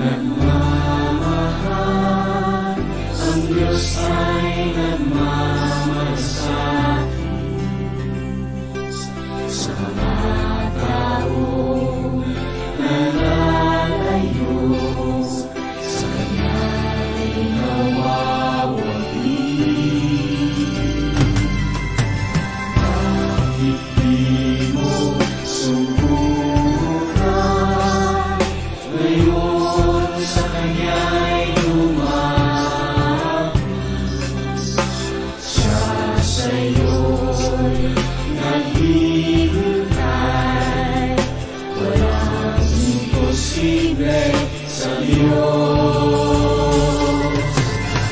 Nagmamahal, ang Diyos ay nagmamahal sa atin. Sa mga taong nalalayo, sa Kanya ay nawawali. Bakit di mo subukan ngayon sa Kanya'y lumapit? Siya sa'yo'y naghihintay. Walang imposible sa Diyos.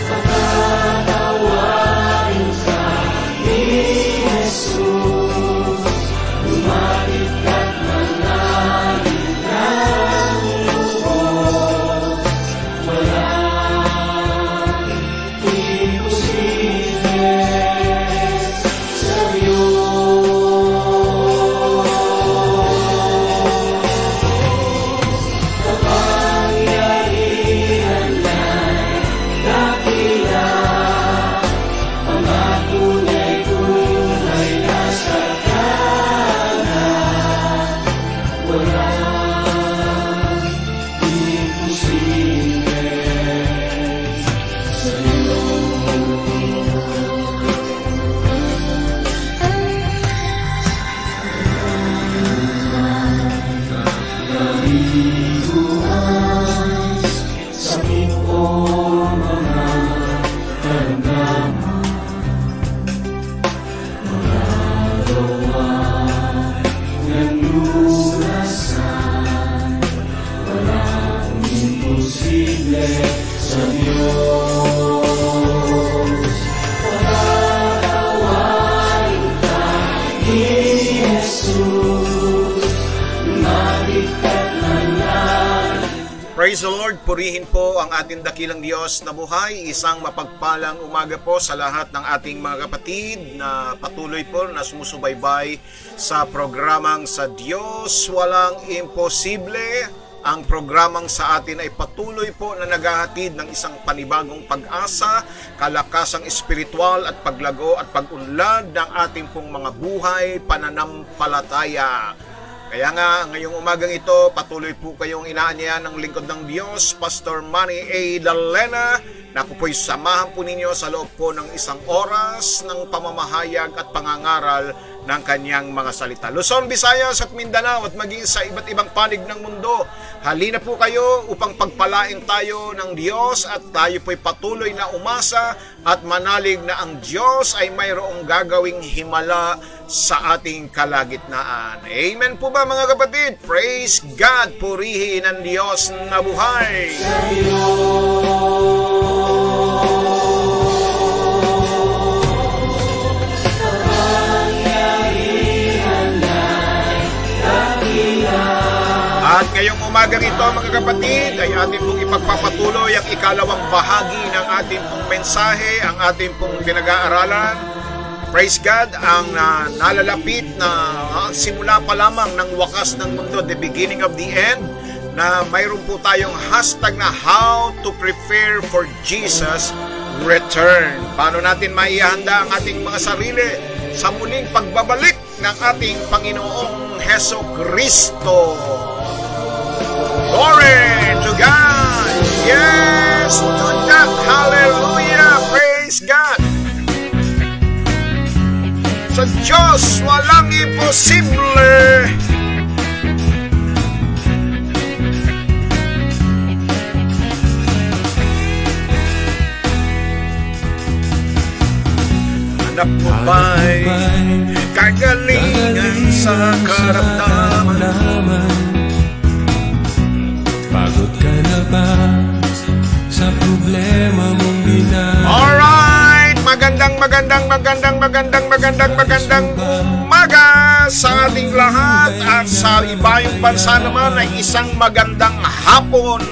Patatawarin ka ni Jesus. Lumapit ka't manalangin ng lubos. Walang imposible sa Diyos. Kapangyarihan na'y dakila, mga tunay-tunay na sakana. Walang imposible sa Kaliguan, sakit o mga karamdaman, magagawa ng lunasan. Walang imposible sa Diyos. Patatawarin ka ni Jesus. Lumapit ka't manalangin. Praise the Lord! Purihin po ang ating dakilang Diyos na buhay. Isang mapagpalang umaga po sa lahat ng ating mga kapatid na patuloy po na sumusubaybay sa programang Sa Diyos Walang Imposible. Ang programang sa atin ay patuloy po na naghahatid ng isang panibagong pag-asa, kalakasang espiritual at paglago at pag-unlad ng ating pong mga buhay pananampalataya. Kaya nga, ngayong umagang ito, patuloy po kayong inaanyayan ng lingkod ng Diyos, Pastor Manny A. Dalena, na ako po'y samahan po ninyo sa loob po ng isang oras ng pamamahayag at pangangaral ng kanyang mga salita. Luzon, Visayas at Mindanao at maging sa iba't ibang panig ng mundo. Halina po kayo upang pagpalain tayo ng Diyos at tayo po'y patuloy na umasa at manalig na ang Diyos ay mayroong gagawing himala sa ating kalagitnaan. Amen po ba mga kapatid? Praise God! Purihin ang Diyos na buhay! At ngayong umagang ito mga kapatid ay atin pong ipagpapatuloy ang ikalawang bahagi ng ating pong mensahe, ang ating pong pinag-aaralan. Praise God, ang nalalapit na simula pa lamang ng wakas ng mundo, the beginning of the end, na mayroon po tayong hashtag na How to Prepare for Jesus Return. Paano natin maihanda ang ating mga sarili sa muling pagbabalik ng ating Panginoong Heso Kristo. Glory to God! Yes, to God! Hallelujah! Praise God! Sa Diyos, walang imposible! Hanap mo ba'y kagalingan sa karamdaman? Pagod ka na ba sa problema mong ginagawa? Alright! Magandang umaga sa ating lahat at sa ibayong bansa naman ay isang magandang hapon.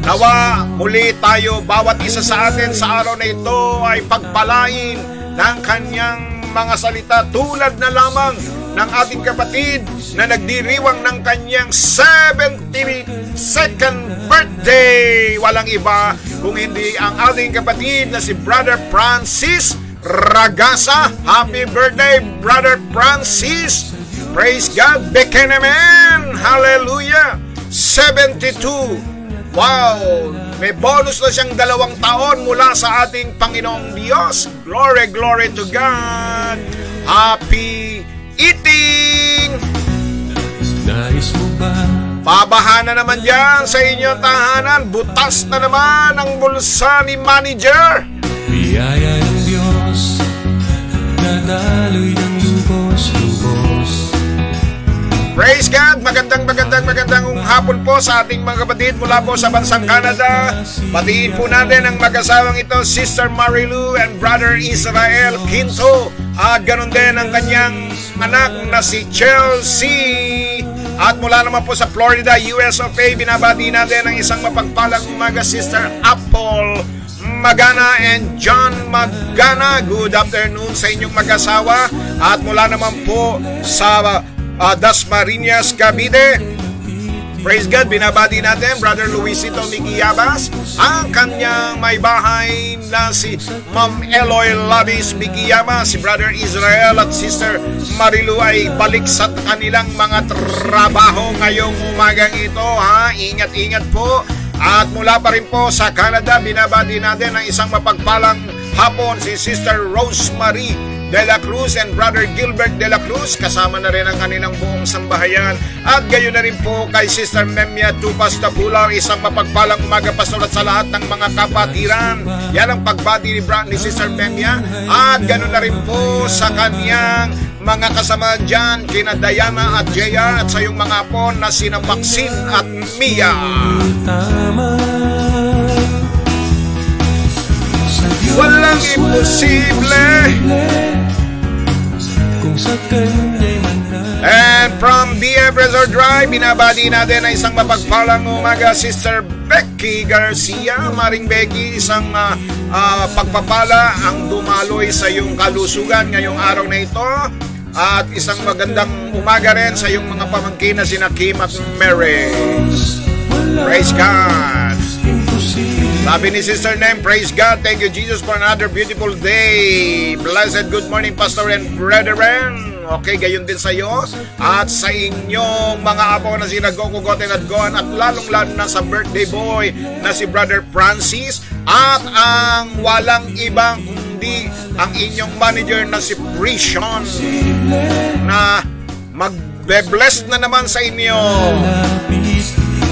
Nawa muli tayo, bawat isa sa atin sa araw na ito ay pagpalain ng kanyang mga salita tulad na lamang ng ating kapatid na nagdiriwang ng kanyang 72nd birthday. Walang iba kung hindi ang ating kapatid na si Brother Francis Ragasa. Happy birthday, Brother Francis! Praise God! Bekenemen! Hallelujah! 72! Wow! May bonus na siyang 2 taon mula sa ating Panginoong Diyos. Glory, glory to God! Happy eating! Nais mo ba? Pabaha na naman dyan sa inyong tahanan. Butas na naman ang bulsa ni manager. Biyaya ng Diyos, nadaloy ng lubos-lubos. Praise God! Magandang hapon po sa ating mga kapatid mula po sa bansang Canada. Batiin po natin ang mag-asawang ito, Sister Marilu and Brother Israel Quinto. At ganun din ang kanyang anak na si Chelsea. At mula naman po sa Florida, US of A, binabati natin ang isang mapagpalang umaga, Sister Apple Magana and John Magana. Good afternoon sa inyong mag-asawa. At mula naman po sa Dasmariñas, Cavite, praise God, binabati natin Brother Luisito Miquiyabas, ang kanyang may bahay na si Ma'am Eloy Labis Miquiyabas, si Brother Israel at Sister Marilu ay balik sa kanilang mga trabaho ngayong umagang ito. Ingat-ingat po. At mula pa rin po sa Canada, binabati natin ang isang mapagpalang hapon si Sister Rosemary De La Cruz and Brother Gilbert De La Cruz, kasama na rin ang kanilang buong sambahayan. At gayon na rin po kay Sister Memia Tupas Tapular, isang mapagpalang umaga pastor at sa lahat ng mga kapatiran. Yan ang pagbati ni Sister Memia. At gayon na rin po sa kanyang mga kasama dyan, kina Diana at JR, at sa iyong mga apo na sina Maxine at Mia. Tama. Sa Diyos Walang imposible. Kung sa Kanya'y manal. And from BF Resort Drive, binabati natin ang isang mapagpalang umaga, Sister Becky Garcia. Maring Becky, isang pagpapala ang dumaloy sa iyong kalusugan ngayong araw na ito. At isang magandang umaga rin sa iyong mga pamangkin na sina Kim at Mary. Praise God! Sabi ni Sister Nem, praise God, thank you Jesus for another beautiful day. Blessed good morning, Pastor and brethren. Okay, gayon din sa iyo at sa inyong mga apo na sina Goku, Goten at Goan, at lalong-lalo na sa birthday boy na si Brother Francis, at ang walang ibang kundi ang inyong manager na si Prishon, na mag-bless na naman sa inyo.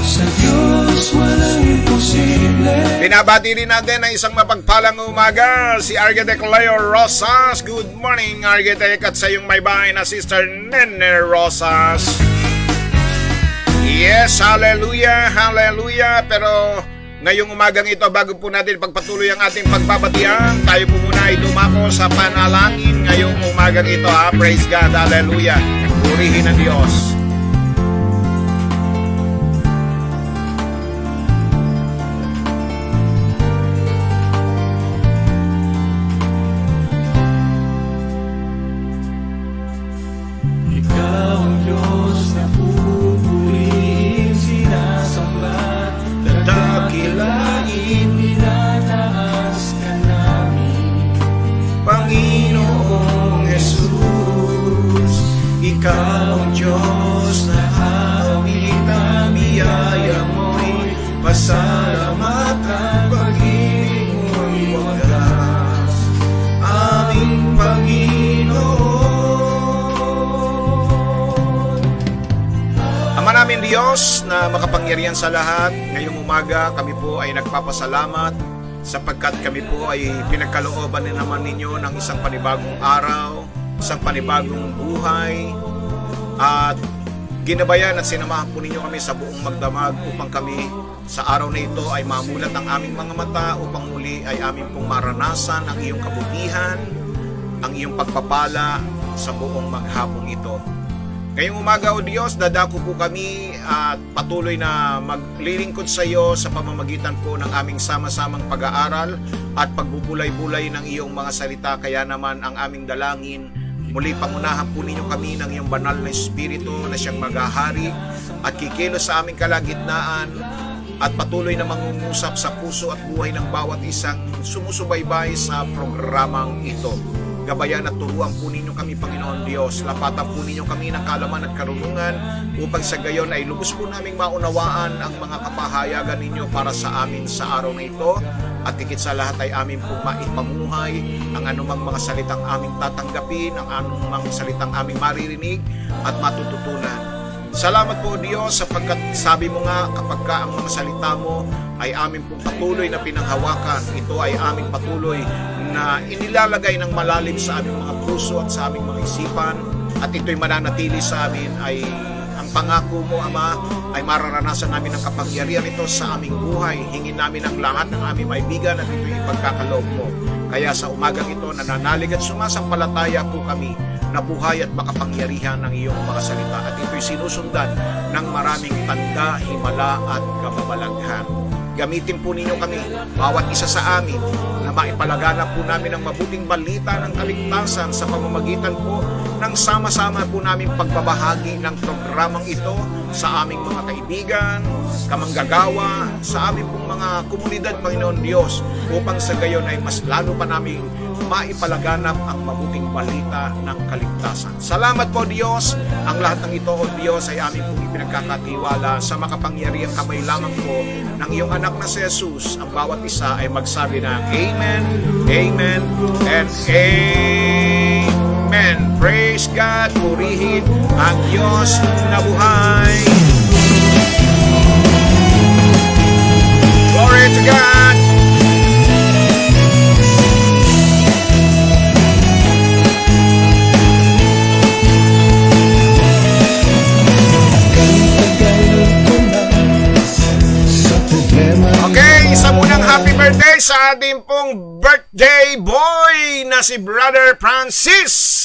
Sa Diyos walang imposible. Binabati rin natin ang isang mapagpalang umaga, si Architect Leo Rosas. Good morning, Architect, at sa iyong may bahay na Sister Nene Rosas. Yes, hallelujah, hallelujah. Pero ngayong umagang ito, bago po natin pagpatuloy ang ating pagbabatian, tayo po muna ay dumako sa panalangin ngayong umagang ito. Praise God, hallelujah. Purihin ang Diyos. Panginoong Jesus, Ikaw ang Diyos na hawit ang biyaya mo'y pasalamatan, pag-ibig mo'y wagas, aming Panginoon. Ama namin Diyos na makapangyarihan sa lahat, ngayong umaga kami po ay nagpapasalamat sapagkat kami po ay pinagkalooban din naman ninyo ng isang panibagong araw, isang panibagong buhay, at ginabayan at sinamahan po ninyo kami sa buong magdamag upang kami sa araw na ito ay mamulat ang aming mga mata upang muli ay aming pong maranasan ang iyong kabutihan, ang iyong pagpapala sa buong maghapong ito. Ngayong umaga, O Diyos, dadako po kami at patuloy na maglilingkod sa iyo sa pamamagitan po ng aming sama-samang pag-aaral at pagbubulay-bulay ng iyong mga salita. Kaya naman ang aming dalangin, Muli pangunahan po ninyo kami ng iyong banal na Espiritu na siyang maghahari at kikilos sa aming kalagitnaan at patuloy na mangungusap sa puso at buhay ng bawat isang sumusubaybay sa programang ito. Gabayan at turuan po ninyo kami, Panginoon Diyos. Lapatan po ninyo kami ng kaalaman at karunungan upang sa gayon ay lubos po naming maunawaan ang mga kapahayagan ninyo para sa amin sa araw na ito. At higit sa lahat ay amin pong maipamuhay ang anumang mga salitang aming tatanggapin, ang anumang salitang aming maririnig at matututunan. Salamat po, Diyos, sapagkat sabi mo nga kapag ka ang mga salita mo ay amin pong patuloy na pinanghawakan, ito ay aming patuloy na inilalagay ng malalim sa aming mga puso at sa aming mga isipan, at ito'y mananatili sa amin ay ang pangako mo, Ama, ay mararanasan namin ang kapangyarihan ito sa aming buhay. Hingin namin ang lahat ng aming maibigan at ito'y ipagkakaloob mo. Kaya sa umagang ito, nananalig at sumasampalataya po kami na buhay at makapangyarihan ng iyong mga salita. At ito'y sinusundan ng maraming tanda, himala at kababalaghan. Gamitin po ninyo kami, bawat isa sa amin, na maipalaganap po namin ang mabuting balita ng kaligtasan sa pamamagitan po ng sama-sama po namin pagbabahagi ng programang ito sa aming mga kaibigan, kamanggagawa, sa aming pong mga komunidad, Panginoon Diyos, upang sa gayon ay mas lalo pa namin maipalaganap ang mabuting balita ng kaligtasan. Salamat po, Diyos. Ang lahat ng ito, O Diyos, ay aming pong ipinagkakatiwala sa makapangyarihang kamay lamang po ng iyong anak na si Jesus. Ang bawat isa ay magsabi ng Amen, Amen, and Amen. Praise God, purihin ang Diyos na buhay. Glory to God. Okay, isa munang happy birthday sa ating pong birthday boy na si Brother Francis.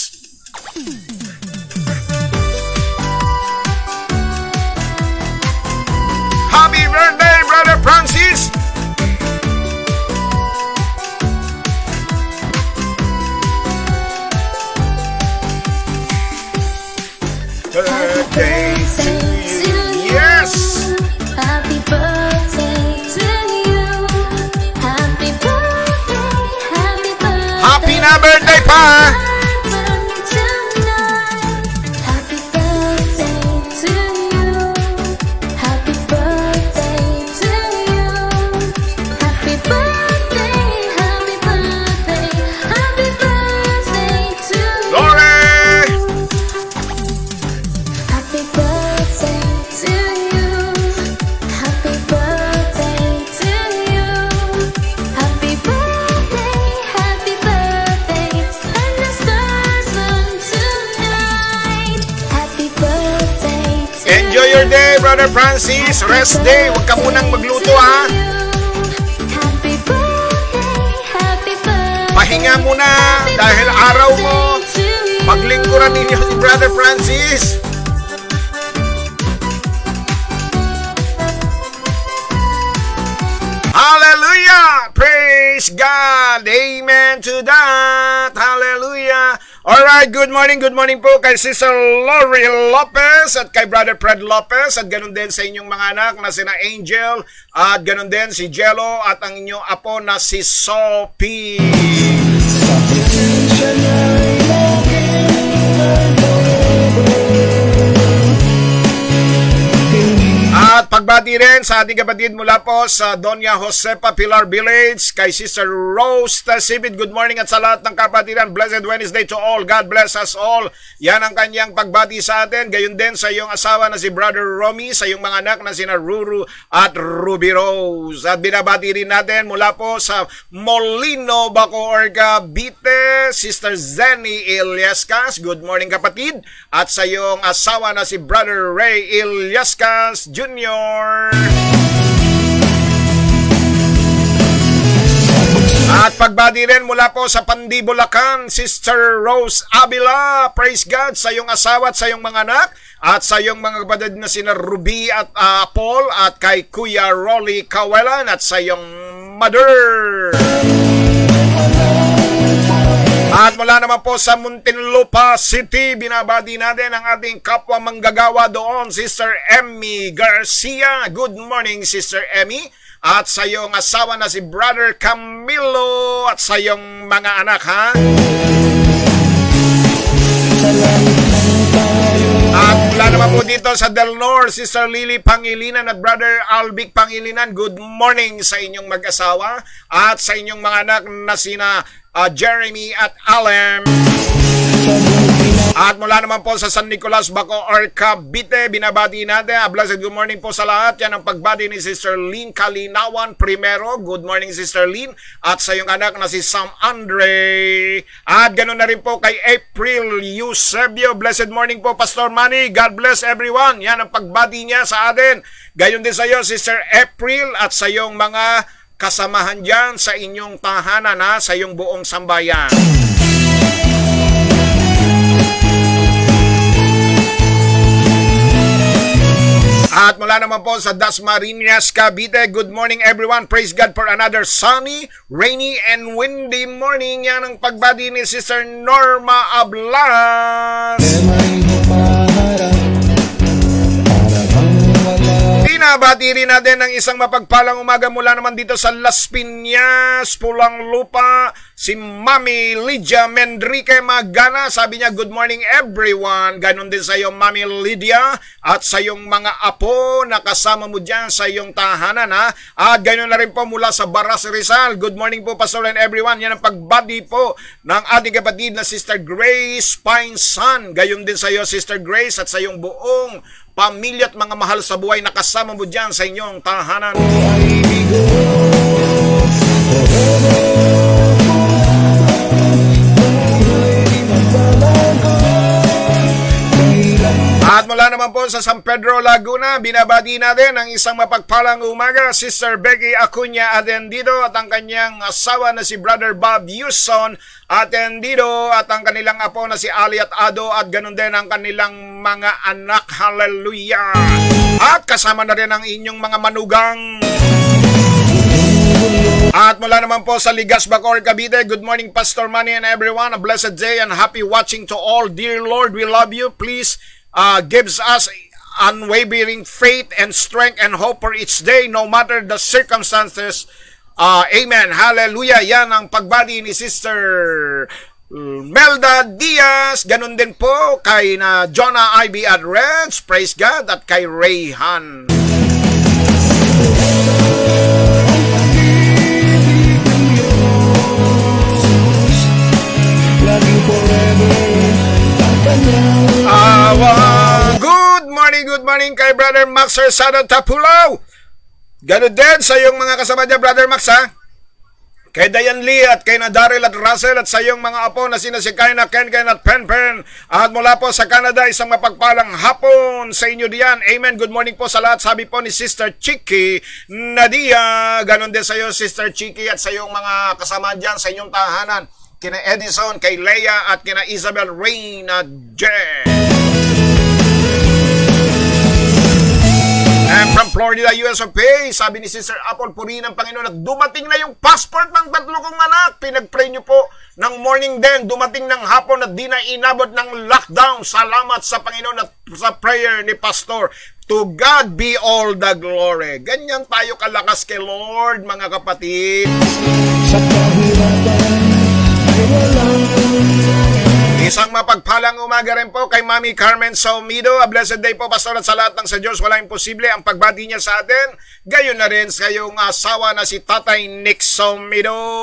Happy birthday, Brother Francis! Birthday to you. Yes! Happy birthday to you. Happy birthday, happy birthday. Happy na birthday pa! Happy birthday to you. Happy birthday to you. Happy birthday, happy birthday, happy birthday to you. Glory! Happy birthday to you. Happy birthday to you. Happy birthday, and the stars on tonight. Happy birthday to Enjoy your day, Brother Francis. Rest day. Huwag ka munang magluto, ha? Happy birthday. Pahinga muna dahil araw mo. Paglingkuran ninyo si Brother Francis. Hallelujah! Praise God! Amen to that! Hallelujah! Alright, good morning po kay Sister Lori Lopez at kay Brother Fred Lopez at ganun din sa inyong mga anak na sina Angel at ganun din si Jello at ang inyong apo na si Sophie. At pagbati rin sa ating kapatid mula po sa Doña Josepa Pilar Village, kay Sister Rose Tasibid. Good morning at sa lahat ng kapatiran. Blessed Wednesday to all. God bless us all. Yan ang kanyang pagbati sa atin. Gayon din sa iyong asawa na si Brother Romy, sa iyong mga anak na sina Ruru at Ruby Rose. At binabati rin natin mula po sa Molino, Bacoor, Cavite, Sister Zenny Ilyascas. Good morning kapatid. At sa iyong asawa na si Brother Ray Ilyascas Jr. At pagbati rin mula po sa Pandi, Bulacan, Sister Rose Avila. Praise God sa iyong asawa at sa iyong mga anak at sa iyong mga kapatid na sina Ruby at Paul at kay Kuya Rolly Kawelan at sa iyong mother. At mula naman po sa Muntinlupa City, binabati natin ang ating kapwa manggagawa doon, Sister Emmy Garcia. Good morning, Sister Emmy. At sa iyong asawa na si Brother Camilo at sa iyong mga anak, ha? At mula naman po dito sa Del Nor, Sister Lily Pangilinan at Brother Albic Pangilinan, good morning sa inyong mag-asawa at sa inyong mga anak na sina Jeremy at Alem. At mula naman po sa San Nicolas, Bacoor, Cavite, binabati natin. A blessed good morning po sa lahat. Yan ang pagbati ni Sister Lynn Kalinawan Primero. Good morning, Sister Lynn. At sa iyong anak na si Sam Andre. At ganoon na rin po kay April Eusebio. Blessed morning po, Pastor Manny. God bless everyone. Yan ang pagbati niya sa atin. Gayon din sa iyo, Sister April, at sa iyong mga kasamahan dyan sa inyong tahanan, ha? Sa iyong buong sambayan. At mula naman po sa Dasmariñas, Cavite, good morning everyone. Praise God for another sunny, rainy, and windy morning. Yan ang pagbati ni Sister Norma Ablas. Binabati rin natin ang isang mapagpalang umaga mula naman dito sa Las Piñas, Pulang Lupa, si Mami Lydia Mendrique Magana. Sabi niya, good morning everyone. Ganon din sa iyo, Mami Lydia, at sa iyong mga apo na kasama mo dyan sa iyong tahanan, ha? At ganon na rin po mula sa Baras Rizal. Good morning po, Pastor and everyone. Yan ang pagbati po ng ating kapatid na Sister Grace Pineson. Gayon din sa iyo, Sister Grace, at sa iyong buong pamilya at mga mahal sa buhay na kasama mo dyan sa inyong tahanan. At mula naman po sa San Pedro, Laguna, binabati natin ang isang mapagpalang umaga, Sister Becky Acuña Atendido at ang kanyang asawa na si Brother Bob Yuson Atendido at ang kanilang apo na si Ali at Ado at ganun din ang kanilang mga anak. Hallelujah! At kasama na rin ang inyong mga manugang. At mula naman po sa Ligas, Bacoor, Cavite, good morning Pastor Manny and everyone. A blessed day and happy watching to all. Dear Lord, we love you. Please gives us unwavering faith and strength and hope for each day, no matter the circumstances. Amen. Hallelujah. Yan ang pagbati ni Sister Melda Diaz. Ganun din po kay na Jonah Ivy at Reds. Praise God. At kay Rayhan. Good morning kay Brother Max Sada Tapulaw. Ganun din sa iyong mga kasama niya, Brother Max, ha? Kay Dayan Lee at kay na Daryl at Russell at sa iyong mga apo na sina si Kaina, Ken at Pen. At mula po sa Canada, isang mapagpalang hapon sa inyo diyan. Amen. Good morning po sa lahat. Sabi po ni Sister Chiki Nadia. Ganun din sa iyo, Sister Chiki, at sa iyong mga kasama diyan sa inyong tahanan. Kina Edison, kay Leia at kina Isabel Reyna J. And from Florida, US of A, sabi ni Sister Apple, purihin ng Panginoon at dumating na yung passport ng 3 kong anak. Pinag-pray niyo po ng morning din, dumating ng hapon at di na inabot ng lockdown. Salamat sa Panginoon at sa prayer ni Pastor. To God be all the glory. Ganyan tayo kalakas kay Lord, mga kapatid. Sa kahirapan ay walang Isang mapagpalang umaga rin po kay Mami Carmen Saumido. A blessed day po, Pastor, at sa lahat ng sa Diyos wala imposible ang pagbati niya sa atin. Gayon na rin sa iyong asawa na si Tatay Nick Saumido.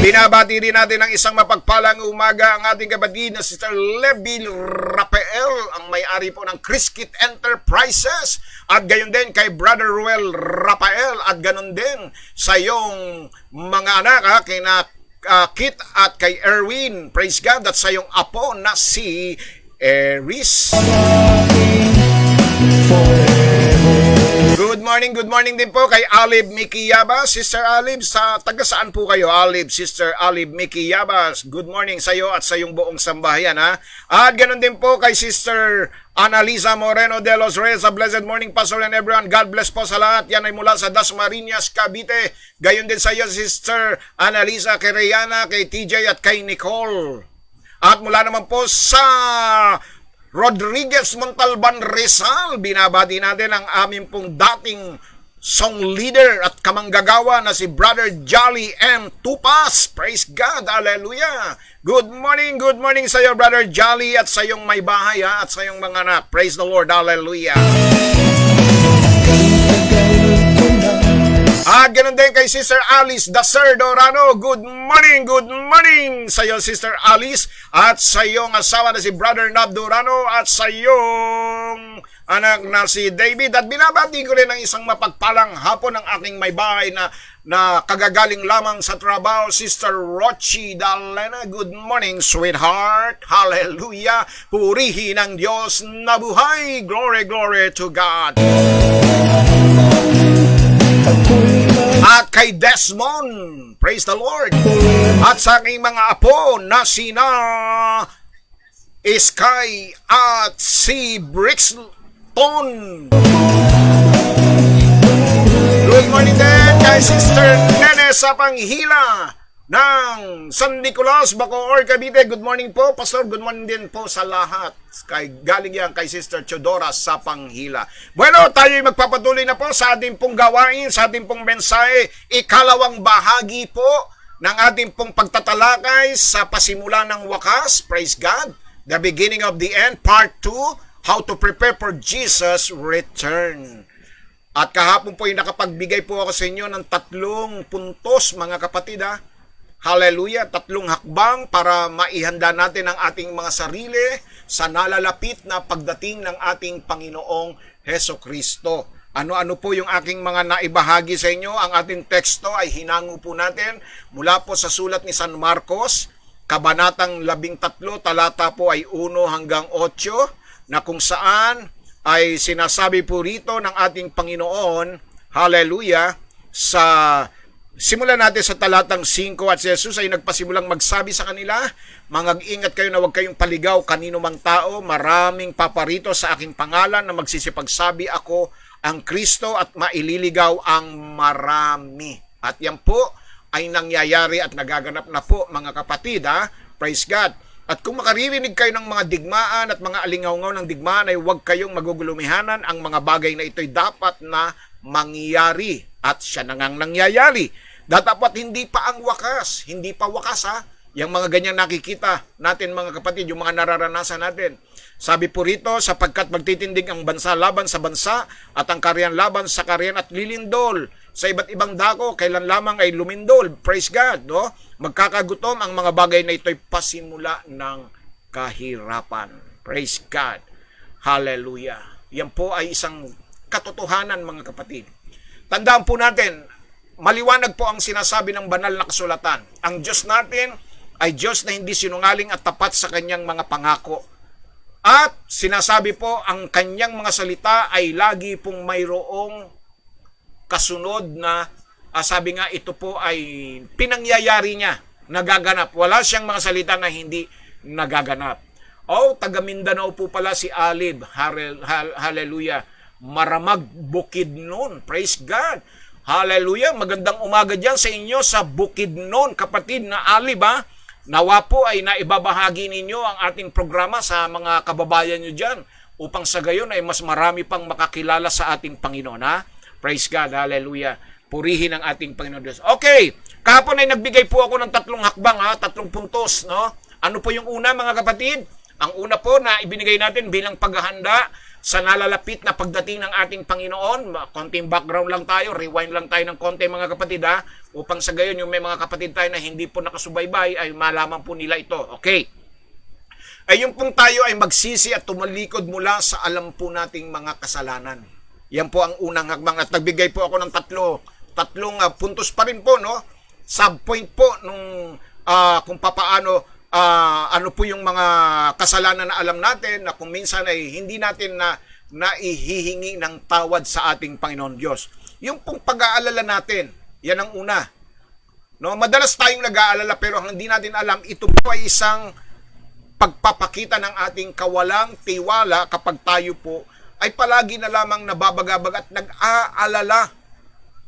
Binabati rin natin ang isang mapagpalang umaga ang ating kapatid na Sister Levy Rafael, ang may-ari po ng Criskit Enterprises. At gayon din kay Brother Ruel Rafael at ganon din sa iyong mga anak, kay Kit at kay Erwin, praise God, at sa iyong apo na si Eris. Good morning good morning din po kay Alib Mickey Yabas. Sister Alib, sa taga saan po kayo? Alib, Sister Alib Mickey Yabas. Good morning sa iyo at sa iyong buong sambahayan, ha. At ganun din po kay Sister Annalisa Moreno de los Reyes. A blessed morning, Pastor and everyone. God bless po sa lahat. Yan ay mula sa Dasmariñas, Cavite. Gayon din sa iyo, Sister Annalisa, kay Reyana, kay TJ at kay Nicole. At mula naman po sa Rodriguez Montalban, Rizal, binabati natin ang aming pong dating song leader at kamanggagawa na si Brother Jolly M. Tupas. Praise God, hallelujah. Good morning sa iyo, Brother Jolly, at sa iyong may bahay, ha, at sa iyong mga anak. Praise the Lord, hallelujah. At ganun din kay Sister Alice Dacer Dorano. Good morning sa iyo, Sister Alice, at sa iyong asawa na si Brother Nab Dorano, at sa iyong anak na si David. At binabati ko rin ang isang mapagpalang hapon ng aking may bahay na kagagaling lamang sa trabaho, Sister Rochi Dalena. Good morning, sweetheart. Hallelujah. Purihin ang Diyos na buhay. Glory to God. At kay Desmond, praise the Lord. At sa aking mga apo na sina Sky at si Brixton. Good morning din kay Sister Nene sa Panghila ng San Nicolas, Bacoor, Cavite. Good morning po, Pastor. Good morning din po sa lahat. Galing yan kay Sister Chodora sa Panghila. Bueno, tayo magpapatuloy na po sa ating pong gawain, sa ating pong mensahe. Ikalawang bahagi po ng ating pong pagtatalakay sa pasimula ng wakas. Praise God. The beginning of the end. Part 2. How to prepare for Jesus' return. At kahapon po ay nakapagbigay po ako sa inyo ng 3 puntos, mga kapatid, ha. Hallelujah, 3 hakbang para maihanda natin ang ating mga sarili sa nalalapit na pagdating ng ating Panginoong Hesukristo. Ano-ano po yung aking mga naibahagi sa inyo? Ang ating teksto ay hinango po natin mula po sa sulat ni San Marcos, Kabanatang 13, talata po ay 1 hanggang 8, na kung saan ay sinasabi po rito ng ating Panginoon, hallelujah, simulan natin sa talatang 5, at si Jesus ay nagpasimulang magsabi sa kanila, mag-ingat kayo na huwag kayong paligaw kanino mang tao, maraming paparito sa aking pangalan na magsisipagsabi ako ang Kristo at maililigaw ang marami. At yan po ay nangyayari at nagaganap na po, mga kapatid, ha? Praise God. At kung makaririnig kayo ng mga digmaan at mga alingaw-ngaw ng digmaan, ay huwag kayong magugulumihanan. Ang mga bagay na ito'y dapat na mangyayari. At siya na ngang nangyayari. Dapat hindi pa ang wakas. Hindi pa wakas, ha? Yung mga ganyang nakikita natin, mga kapatid, yung mga nararanasan natin. Sabi po rito, sapagkat magtitindig ang bansa laban sa bansa at ang karyan laban sa karyan at lilindol sa iba't ibang dako, kailan lamang ay lumindol. Praise God, no? Magkakagutom ang mga bagay na ito'y pasimula ng kahirapan. Praise God. Hallelujah. Yan po ay isang katotohanan, mga kapatid. Tandaan po natin, maliwanag po ang sinasabi ng banal na kasulatan. Ang Diyos natin ay Diyos na hindi sinungaling at tapat sa kanyang mga pangako. At sinasabi po, ang kanyang mga salita ay lagi pong mayroong kasunod na, sabi nga, ito po ay pinangyayari niya, nagaganap. Wala siyang mga salita na hindi nagaganap. Taga Mindanao po pala si Alib. Hallelujah. Maramag Bukidnon. Praise God. Hallelujah. Magandang umaga dyan sa inyo sa Bukidnon, kapatid na Alib, ha. Nawa po ay naibabahagi ninyo ang ating programa sa mga kababayan nyo dyan upang sa gayon ay mas marami pang makakilala sa ating Panginoon, ha. Praise God. Hallelujah. Purihin ang ating Panginoon Diyos. Okay. Kahapon ay nagbigay po ako ng 3 hakbang, ha. 3 puntos, no. Ano po yung una, mga kapatid? Ang una po na ibinigay natin bilang paghahanda sa nalalapit na pagdating ng ating Panginoon. Konting background lang tayo, rewind lang tayo ng konti, mga kapatid, ha, upang sa gayon yung may mga kapatid tayo na hindi po nakasubaybay ay malaman po nila ito. Okay. Ay yung pong tayo ay magsisi at tumalikod mula sa alam po nating mga kasalanan. Yan po ang unang hakbang, at nagbigay po ako ng tatlong puntos pa rin po, no? Subpoint po nung kung papaano ano po yung mga kasalanan na alam natin na kung minsan ay hindi natin na ihihingi ng tawad sa ating Panginoon Diyos. Yung pong pag-aalala natin, yan ang una. No, madalas tayong nag-aalala pero hindi natin alam, ito po ay isang pagpapakita ng ating kawalang tiwala kapag tayo po ay palagi na lamang nababagabag at nag-aalala.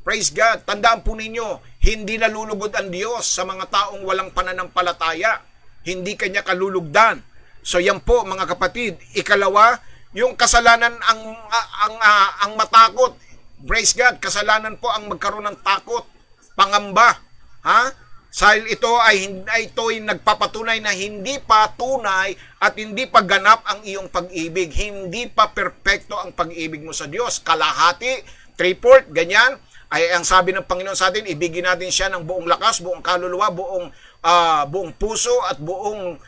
Praise God. Tandaan po ninyo, hindi nalulugod ang Diyos sa mga taong walang pananampalataya. Hindi kanya kalulugdan. So yan po mga kapatid. Ikalawa, yung kasalanan ang matakot. Praise God. Kasalanan po ang magkaroon ng takot, pangamba. Ha? Dahil ito ay nagpapatunay na hindi pa tunay at hindi pa ganap ang iyong pag-ibig. Hindi pa perpekto ang pag-ibig mo sa Diyos. Kalahati, 3/4, ganyan. Ay ang sabi ng Panginoon sa atin, ibigin natin siya ng buong lakas, buong kaluluwa, buong puso at buong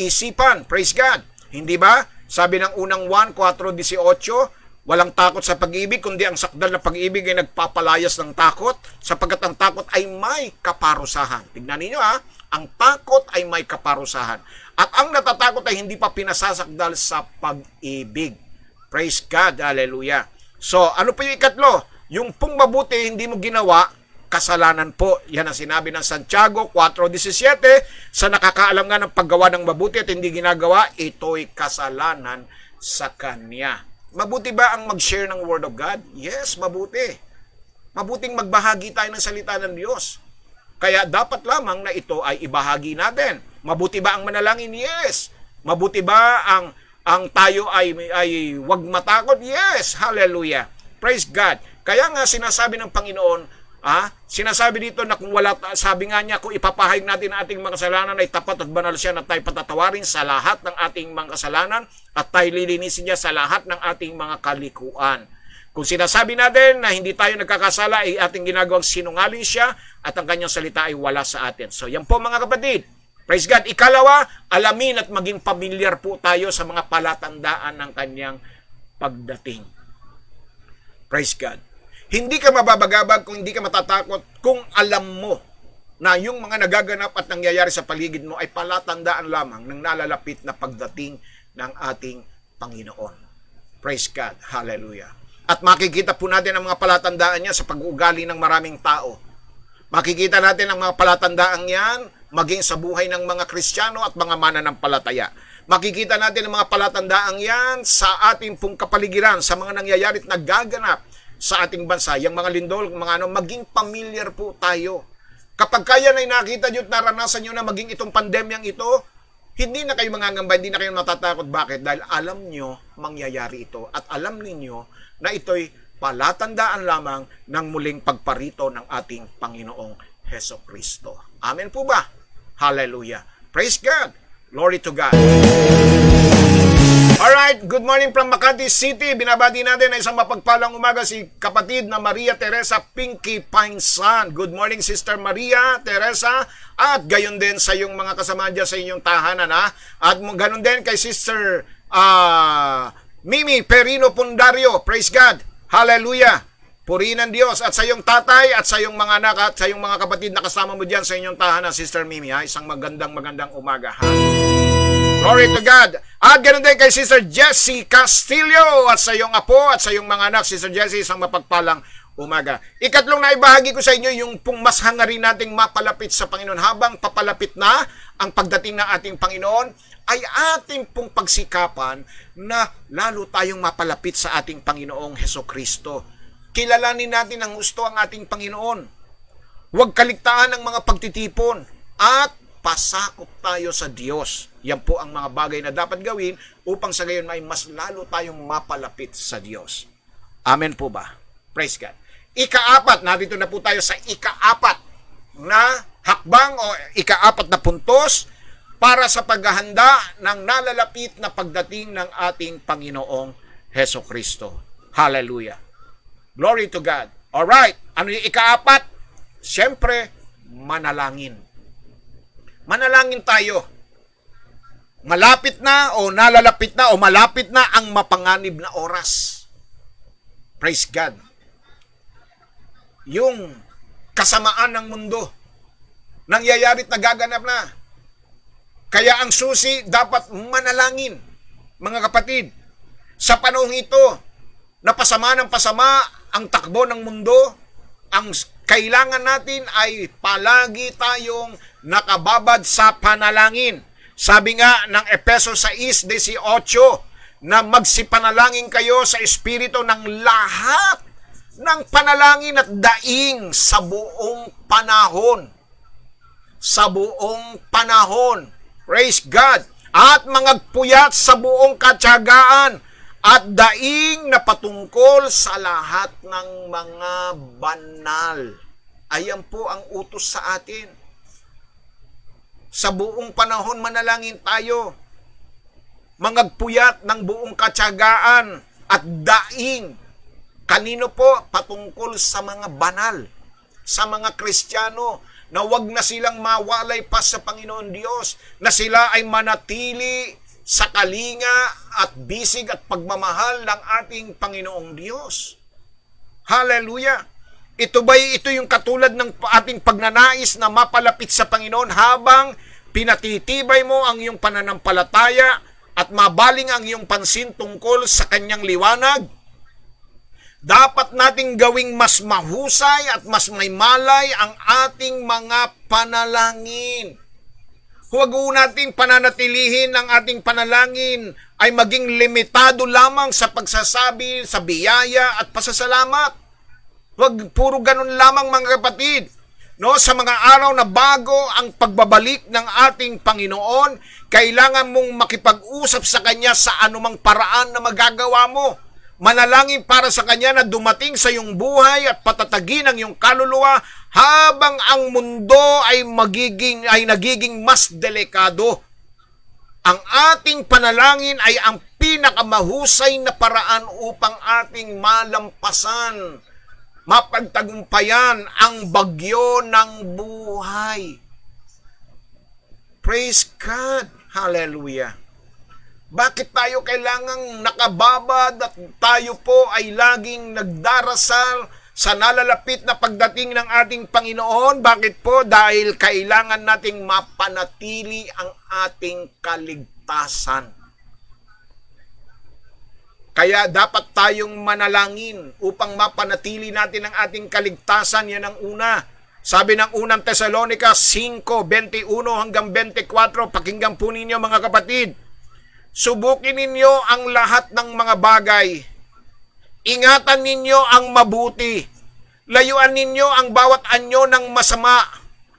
isipan. Praise God. Hindi ba? Sabi ng unang 1:4-18, walang takot sa pag-ibig, kundi ang sakdal na pag-ibig ay nagpapalayas ng takot, sapagkat ang takot ay may kaparusahan. Tignan ninyo ang takot ay may kaparusahan. At ang natatakot ay hindi pa pinasasakdal sa pag-ibig. Praise God. Hallelujah. So, ano po yung ikatlo? Yung pong mabuti hindi mo ginawa, kasalanan po. Yan ang sinabi ng Santiago 4:17, sa nakakaalam nga ng paggawa ng mabuti at hindi ginagawa, ito'y kasalanan sa kanya. Mabuti ba ang mag-share ng Word of God? Yes, mabuti. Mabuting magbahagi tayo ng salita ng Diyos. Kaya dapat lamang na ito ay ibahagi natin. Mabuti ba ang manalangin? Yes. Mabuti ba ang tayo ay wag matakot? Yes. Hallelujah. Praise God. Kaya nga sinasabi ng Panginoon, sinasabi dito na kung wala, sabi nga niya, kung ipapahayag natin ang ating mga kasalanan ay tapat at banal siya na tayo patatawarin sa lahat ng ating mga kasalanan at tayo lilinisin niya sa lahat ng ating mga kalikuan. Kung sinasabi natin na hindi tayo nagkakasala ay ating ginagawang sinungaling siya at ang kanyang salita ay wala sa atin. So yan po mga kapatid. Praise God. Ikalawa, alamin at maging pamilyar po tayo sa mga palatandaan ng kanyang pagdating. Praise God. Hindi ka mababagabag kung hindi ka matatakot kung alam mo na yung mga nagaganap at nangyayari sa paligid mo ay palatandaan lamang ng nalalapit na pagdating ng ating Panginoon. Praise God. Hallelujah. At makikita po natin ang mga palatandaan niya sa pag-uugali ng maraming tao. Makikita natin ang mga palatandaan yan maging sa buhay ng mga Kristiyano at mga mananampalataya. Makikita natin ang mga palatandaan yan sa ating pong kapaligiran, sa mga nangyayari at nagaganap sa ating bansa. Yung mga lindol, maging familiar po tayo. Kapag kaya na nakita nyo at naranasan nyo na maging itong pandemyang ito, hindi na kayo mangangamba, hindi na kayo matatakot. Bakit? Dahil alam nyo mangyayari ito at alam ninyo na ito'y palatandaan lamang ng muling pagparito ng ating Panginoong Hesukristo. Amen po ba? Hallelujah. Praise God. Glory to God. Alright, good morning from Makati City. Binabati natin na isang mapagpalang umaga si kapatid na Maria Teresa Pinky Painsan. Good morning, Sister Maria Teresa. At gayon din sa iyong mga kasama dyan sa inyong tahanan. At gayon din kay Sister Mimi Perino Pundario. Praise God. Hallelujah. Purihin ang Diyos. At sa iyong tatay at sa iyong mga anak at sa iyong mga kapatid na kasama mo dyan sa inyong tahanan, Sister Mimi. Isang magandang umaga. Glory to God. At ganoon din kay Sister Jessie Castillo at sa iyong apo at sa iyong mga anak, Sister Jessie, isang mapagpalang umaga. Ikatlong naibahagi ko sa inyo yung pong mas hangarin nating mapalapit sa Panginoon. Habang papalapit na ang pagdating ng ating Panginoon, ay ating pong pagsikapan na lalo tayong mapalapit sa ating Panginoong Hesukristo. Kilalanin natin ang gusto ang ating Panginoon. Huwag kaligtaan ang mga pagtitipon at pasakop tayo sa Diyos. Yan po ang mga bagay na dapat gawin upang sa gayon ay mas lalo tayong mapalapit sa Diyos. Amen po ba? Praise God. Ika-4, narito na po tayo sa ika-4 na hakbang o ika-4 na puntos para sa paghahanda ng nalalapit na pagdating ng ating Panginoong Hesukristo. Hallelujah. Glory to God. Alright, ano yung ika-4? Siyempre, manalangin. Manalangin tayo. Malapit na o nalalapit na o malapit na ang mapanganib na oras. Praise God. Yung kasamaan ng mundo, nangyayari at nagaganap na. Kaya ang susi, dapat manalangin, mga kapatid. Sa panahong ito, na pasama ng pasama ang takbo ng mundo, ang kailangan natin ay palagi tayong nakababad sa panalangin. Sabi nga ng Efeso 6:18 na magsipanalangin kayo sa Espiritu ng lahat ng panalangin at daing sa buong panahon. Sa buong panahon. Praise God. At mangagpuyat sa buong katyagaan at daing na patungkol sa lahat ng mga banal. Ayan po ang utos sa atin. Sa buong panahon manalangin tayo. Mangagpuyat ng buong katyagaan at daing. Kanino po? Patungkol sa mga banal. Sa mga Kristiyano na wag na silang mawalay pa sa Panginoon Diyos. Na sila ay manatili sa kalinga at bisig at pagmamahal ng ating Panginoong Diyos. Hallelujah! Ito yung katulad ng ating pagnanais na mapalapit sa Panginoon habang pinatitibay mo ang iyong pananampalataya at mabaling ang iyong pansin tungkol sa kanyang liwanag. Dapat nating gawing mas mahusay at mas may malay ang ating mga panalangin. Huwag nating pananatilihin ang ating panalangin ay maging limitado lamang sa pagsasabi sa biyaya at pasasalamat. Huwag puro ganun lamang mga kapatid. No, sa mga araw na bago ang pagbabalik ng ating Panginoon, kailangan mong makipag-usap sa Kanya sa anumang paraan na magagawa mo. Manalangin para sa Kanya na dumating sa iyong buhay at patatagin ang iyong kaluluwa habang ang mundo ay nagiging mas delikado. Ang ating panalangin ay ang pinakamahusay na paraan upang ating malampasan, mapagtagumpayan ang bagyo ng buhay. Praise God! Hallelujah! Bakit tayo kailangang nakababad at tayo po ay laging nagdarasal sa nalalapit na pagdating ng ating Panginoon? Bakit po? Dahil kailangan nating mapanatili ang ating kaligtasan. Kaya dapat tayong manalangin upang mapanatili natin ang ating kaligtasan. Yan ang una. Sabi ng unang Tesalonica 5:21 hanggang 24, pakinggan po ninyo mga kapatid. Subukin ninyo ang lahat ng mga bagay. Ingatan ninyo ang mabuti. Layuan ninyo ang bawat anyo ng masama.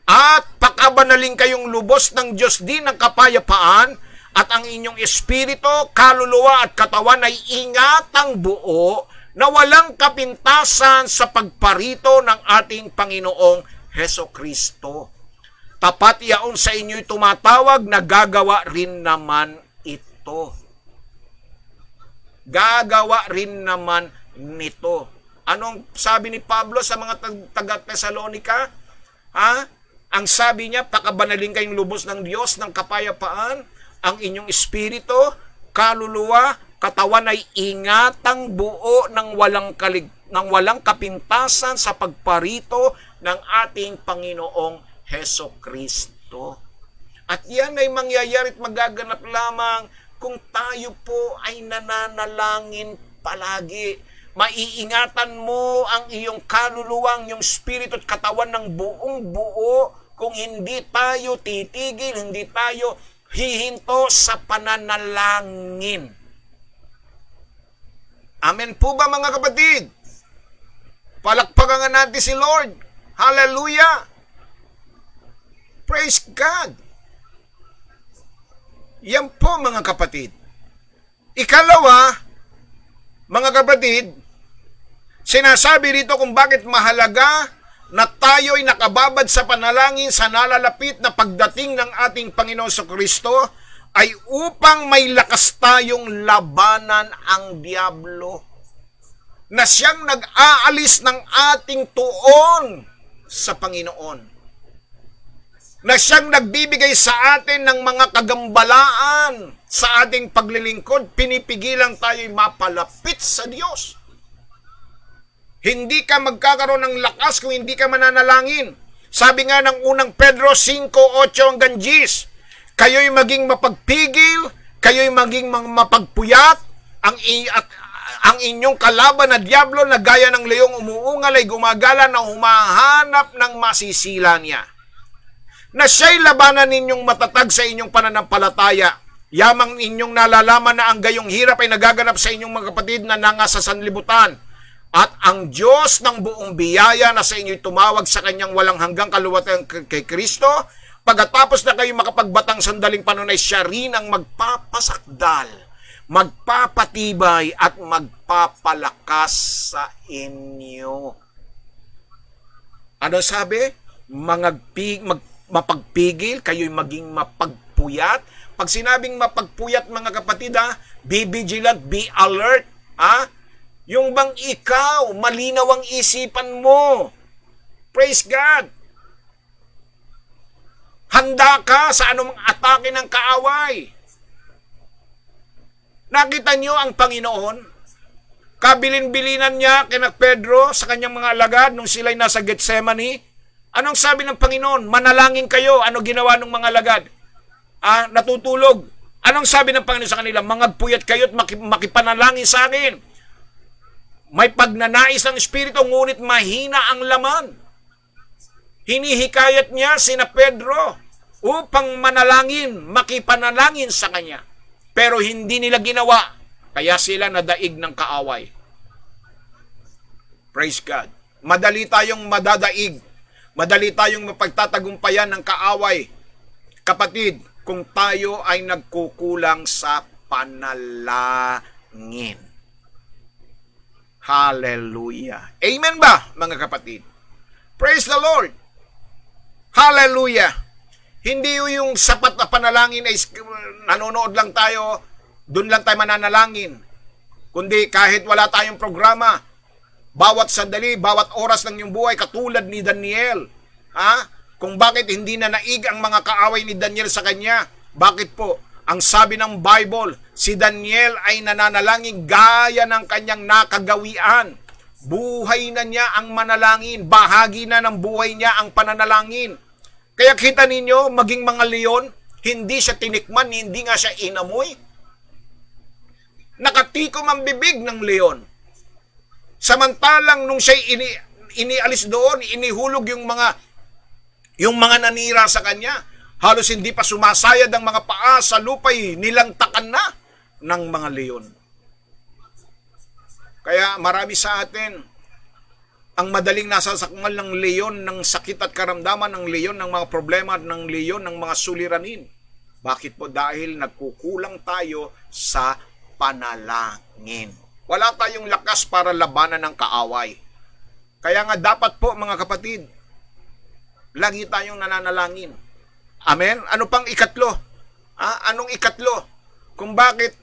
At pakabanaling kayong lubos ng Diyos din ng kapayapaan. At ang inyong espiritu, kaluluwa at katawan ay ingatang buo na walang kapintasan sa pagparito ng ating Panginoong Hesukristo. Tapat yaon sa inyo'y tumatawag na gagawa rin naman ito. Gagawa rin naman nito. Anong sabi ni Pablo sa mga taga-Tesalonika? Ang sabi niya, pakabanaling kayong lubos ng Diyos ng kapayapaan, ang inyong espiritu, kaluluwa, katawan ay ingatang buo ng walang kapintasan sa pagparito ng ating Panginoong Hesukristo. At yan ay mangyayari at magaganap lamang kung tayo po ay nananalangin palagi. Maiingatan mo ang iyong kaluluwa, ang iyong espiritu at katawan ng buong buo. Kung hindi tayo titigil, hindi tayo hihinto sa pananalangin. Amen po ba mga kapatid? Palakpakan natin si Lord. Hallelujah! Praise God! Yan po mga kapatid. Ikalawa, mga kapatid, sinasabi rito kung bakit mahalaga na tayo ay nakababad sa panalangin sa nalalapit na pagdating ng ating Panginoon Kristo ay upang may lakas tayong labanan ang diablo na siyang nag-aalis ng ating tuon sa Panginoon. Na siyang nagbibigay sa atin ng mga kagambalaan sa ating paglilingkod, pinipigilan tayo'y mapalapit sa Diyos. Hindi ka magkakaroon ng lakas kung hindi ka mananalangin. Sabi nga ng unang Pedro 5:8 hanggang 10, kayo'y maging mapagpigil, kayo'y maging mapagpuyat, ang inyong kalaban na diablo na gaya ng leong umuungal ay gumagala na humahanap ng masisila niya. Na siya'y labanan ninyong matatag sa inyong pananampalataya. Yamang inyong nalalaman na ang gayong hirap ay nagaganap sa inyong mga kapatid na nanga sa sanlibutan. At ang Diyos ng buong biyaya na sa inyo'y tumawag sa kanyang walang hanggang kaluwatan kay Kristo, pagkatapos na kayo makapagbatang sandaling panahon ay siya rin ang magpapasakdal, magpapatibay at magpapalakas sa inyo. Ano sabi? Mapagpigil, kayo'y maging mapagpuyat. Pag sinabing mapagpuyat, mga kapatid, be vigilant, be alert, yung bang ikaw, malinaw ang isipan mo. Praise God. Handa ka sa anumang atake ng kaaway. Nakita niyo ang Panginoon? Kabilin-bilinan niya kina Pedro sa kanyang mga alagad nung sila'y nasa Getsemani. Anong sabi ng Panginoon? Manalangin kayo. Ano ginawa ng mga alagad? Natutulog. Anong sabi ng Panginoon sa kanila? Mangagpuyat kayo at makipanalangin sa akin. May pagnanais ng Espiritu, ngunit mahina ang laman. Hinihikayat niya sina Pedro upang manalangin, makipanalangin sa kanya. Pero hindi nila ginawa, kaya sila nadaig ng kaaway. Praise God. Madali tayong madadaig. Madali tayong mapagtatagumpayan ng kaaway. Kapatid, kung tayo ay nagkukulang sa panalangin. Hallelujah. Amen ba, mga kapatid? Praise the Lord. Hallelujah. Hindi yung sapat na panalangin ay nanonood lang tayo, doon lang tayo mananalangin. Kundi kahit wala tayong programa, bawat sandali, bawat oras ng iyong buhay, katulad ni Daniel. Kung bakit hindi na naig ang mga kaaway ni Daniel sa kanya. Bakit po? Ang sabi ng Bible, si Daniel ay nananalangin gaya ng kanyang nakagawian. Buhay na niya ang manalangin. Bahagi na ng buhay niya ang pananalangin. Kaya kita ninyo, maging mga leon, hindi siya tinikman, hindi nga siya inamoy. Nakatikom ang bibig ng leon. Samantalang nung siya inialis doon, inihulog yung mga nanira sa kanya. Halos hindi pa sumasayad ang mga paa sa lupa'y nilangtakan na ng mga leon. Kaya marami sa atin ang madaling nasasakmal ng leon ng sakit at karamdaman, ng leon ng mga problema, ng leon ng mga suliranin. Bakit po? Dahil nagkukulang tayo sa panalangin. Wala tayong lakas para labanan ng kaaway. Kaya nga dapat po, mga kapatid, lagi tayong nananalangin. Amen? Ano pang ikatlo? Anong ikatlo? Kung bakit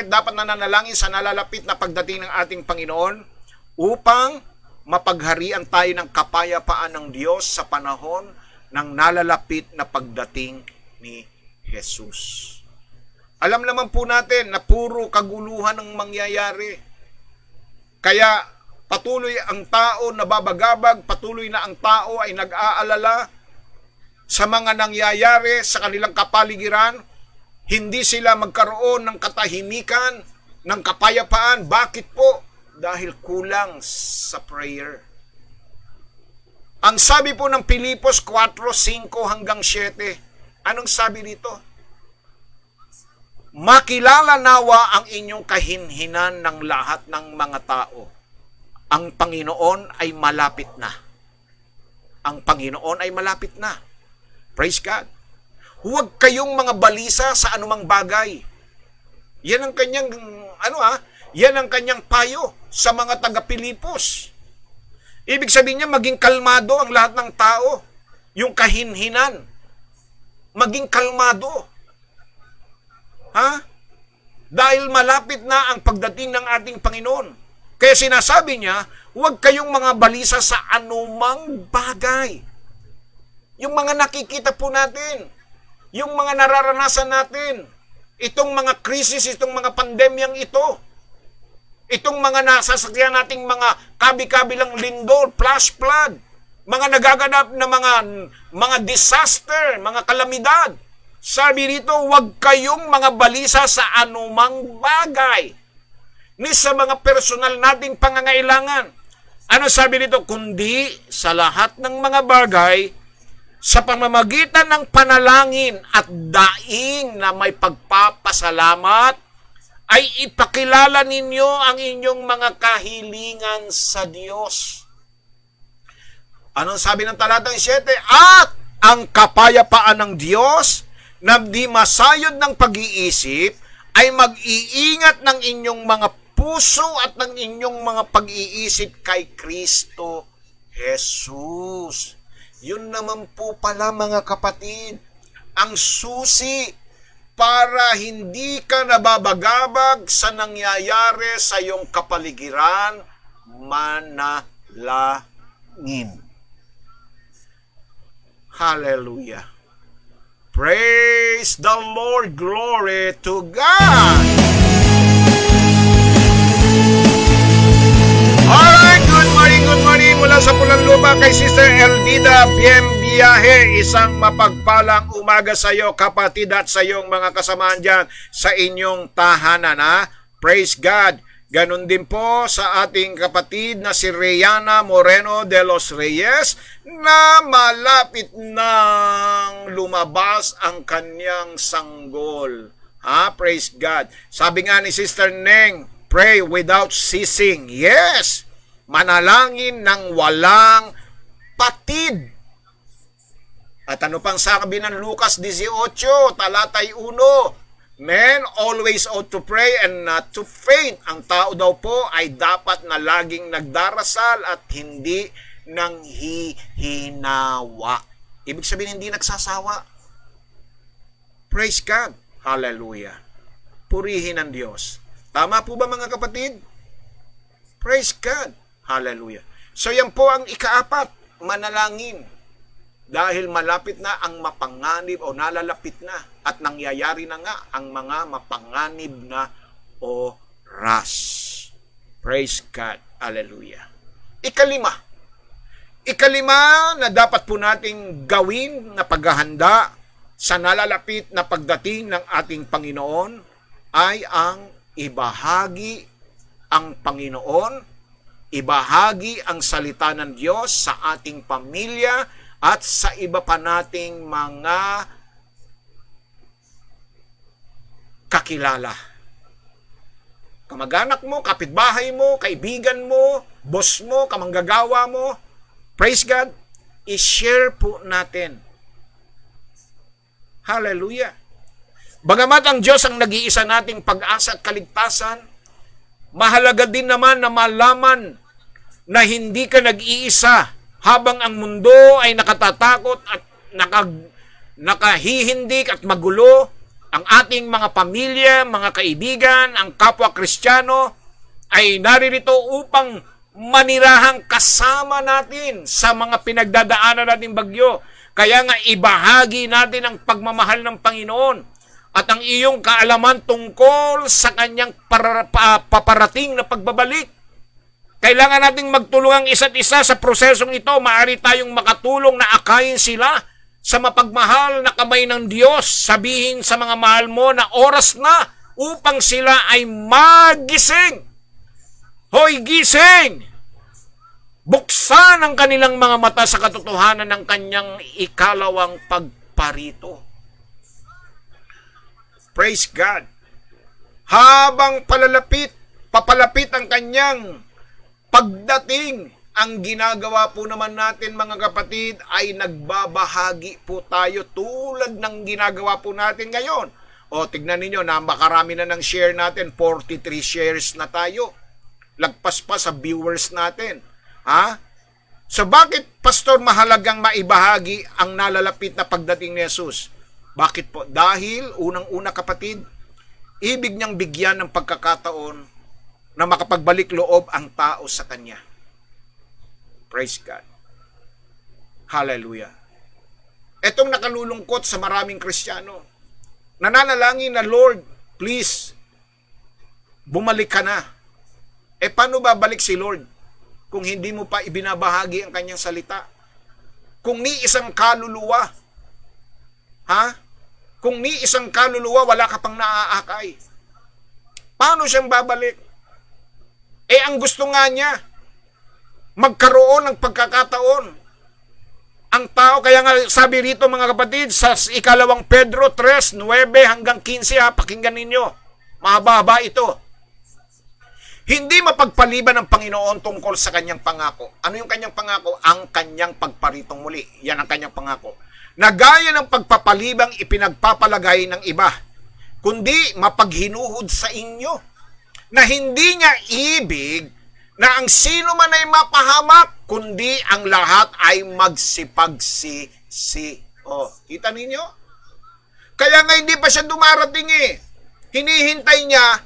dapat nananalangin sa nalalapit na pagdating ng ating Panginoon upang mapagharian tayo ng kapayapaan ng Diyos sa panahon ng nalalapit na pagdating ni Jesus. Alam naman po natin na puro kaguluhan ang mangyayari. Kaya patuloy ang tao nababagabag, patuloy na ang tao ay nag-aalala sa mga nangyayari sa kanilang kapaligiran. Hindi sila magkaroon ng katahimikan, ng kapayapaan. Bakit po? Dahil kulang sa prayer. Ang sabi po ng Pilipos 4:5-7, anong sabi dito? Makilala nawa ang inyong kahinhinan ng lahat ng mga tao. Ang Panginoon ay malapit na. Ang Panginoon ay malapit na. Praise God. Huwag kayong mga balisa sa anumang bagay. Yan ang kanyang, yan ang kanyang payo sa mga taga-Pilipos. Ibig sabihin niya, maging kalmado ang lahat ng tao. Yung kahinhinan. Maging kalmado. Dahil malapit na ang pagdating ng ating Panginoon. Kaya sinasabi niya, huwag kayong mga balisa sa anumang bagay. Yung mga nakikita po natin, yung mga nararanasan natin, itong mga krisis, itong mga pandemyang ito, itong mga nasasakyan nating mga kabi-kabilang lindol, flash flood, mga nagaganap na mga disaster, mga kalamidad Sabi dito, huwag kayong mga balisa sa anumang bagay, ni sa mga personal nating pangangailangan. Ano sabi dito? Kundi sa lahat ng mga bagay, sa pamamagitan ng panalangin at daing na may pagpapasalamat, ay ipakilala ninyo ang inyong mga kahilingan sa Diyos. Anong sabi ng talatang 7? At ang kapayapaan ng Diyos na di masayod ng pag-iisip ay mag-iingat ng inyong mga puso at ng inyong mga pag-iisip kay Kristo Jesus. Yun naman po pala mga kapatid, ang susi para hindi ka nababagabag sa nangyayari sa iyong kapaligiran, manalangin. Hallelujah. Praise the Lord. Glory to God. Alright, good morning mula sa Pulang Lupa kay Sister Eldida Biembiahe. Isang mapagpalang umaga sa iyo, kapatid, at sa iyong mga kasamahan dyan sa inyong tahanan, ha? Praise God. Ganon din po sa ating kapatid na si Reyana Moreno de los Reyes na malapit nang lumabas ang kanyang sanggol. Ha? Praise God. Sabi nga ni Sister Neng, pray without ceasing. Yes! Manalangin ng walang patid. At ano pang sabi ng Lucas 18, talatay 1, men always ought to pray and not to faint. Ang tao daw po ay dapat na laging nagdarasal at hindi nanghihinawa. Ibig sabihin, hindi nagsasawa. Praise God. Hallelujah. Purihin ang Diyos. Tama po ba mga kapatid? Praise God. Hallelujah. So yan po ang ikaapat, manalangin. Dahil malapit na ang mapanganib o nalalapit na at nangyayari na nga ang mga mapanganib na oras. Praise God. Hallelujah. Ikalima na dapat po nating gawin na paghahanda sa nalalapit na pagdating ng ating Panginoon ay ang ibahagi ang Panginoon, ibahagi ang salita ng Diyos sa ating pamilya at sa iba pa nating mga kakilala. Kamag-anak mo, kapitbahay mo, kaibigan mo, boss mo, kamanggagawa mo, praise God, i-share po natin. Hallelujah. Bagamat ang Diyos ang nag-iisa nating pag-asa at kaligtasan, mahalaga din naman na malaman na hindi ka nag-iisa habang ang mundo ay nakatatakot at nakahihindik at magulo. Ang ating mga pamilya, mga kaibigan, ang kapwa Kristiyano ay naririto upang manirahang kasama natin sa mga pinagdadaanan nating bagyo. Kaya nga ibahagi natin ang pagmamahal ng Panginoon at ang iyong kaalaman tungkol sa kanyang paparating na pagbabalik. Kailangan nating magtulungang isa't isa sa prosesong ito. Maaari tayong makatulong na akayin sila sa mapagmahal na kamay ng Diyos. Sabihin sa mga mahal mo na oras na upang sila ay magising. Hoy, gising! Buksan ang kanilang mga mata sa katotohanan ng kanyang ikalawang pagparito. Praise God. Habang papalapit ang kanyang pagdating, ang ginagawa po naman natin mga kapatid ay nagbabahagi po tayo tulad ng ginagawa po natin ngayon. O tignan ninyo, napakarami na ng share natin, 43 shares na tayo. Lagpas pa sa viewers natin. Ha? So bakit, Pastor, mahalagang maibahagi ang nalalapit na pagdating ni Jesus? Bakit po? Dahil, unang-una kapatid, ibig niyang bigyan ng pagkakataon na makapagbalik loob ang tao sa Kanya. Praise God. Hallelujah. Etong nakalulungkot sa maraming Kristiyano, nananalangin na, Lord, please, bumalik ka na. Paano babalik si Lord kung hindi mo pa ibinabahagi ang Kanyang salita? Kung ni isang kaluluwa, ha? Kung ni isang kaluluwa, wala ka pang naaakay. Paano siyang babalik? Ang gusto nga niya, magkaroon ng pagkakataon. Ang tao, kaya nga sabi rito mga kapatid, sa ikalawang Pedro 3:9 hanggang 15, pakinggan ninyo. Mahaba-haba ito. Hindi mapagpaliban ng Panginoon tungkol sa kanyang pangako. Ano yung kanyang pangako? Ang kanyang pagparitong muli. Yan ang kanyang pangako. Na gaya ng pagpapalibang ipinagpapalagay ng iba, kundi mapaghinuhod sa inyo, na hindi niya ibig na ang sino man ay mapahamak, kundi ang lahat ay magsipagsisi. Kita ninyo? Kaya nga hindi pa siya dumarating Hinihintay niya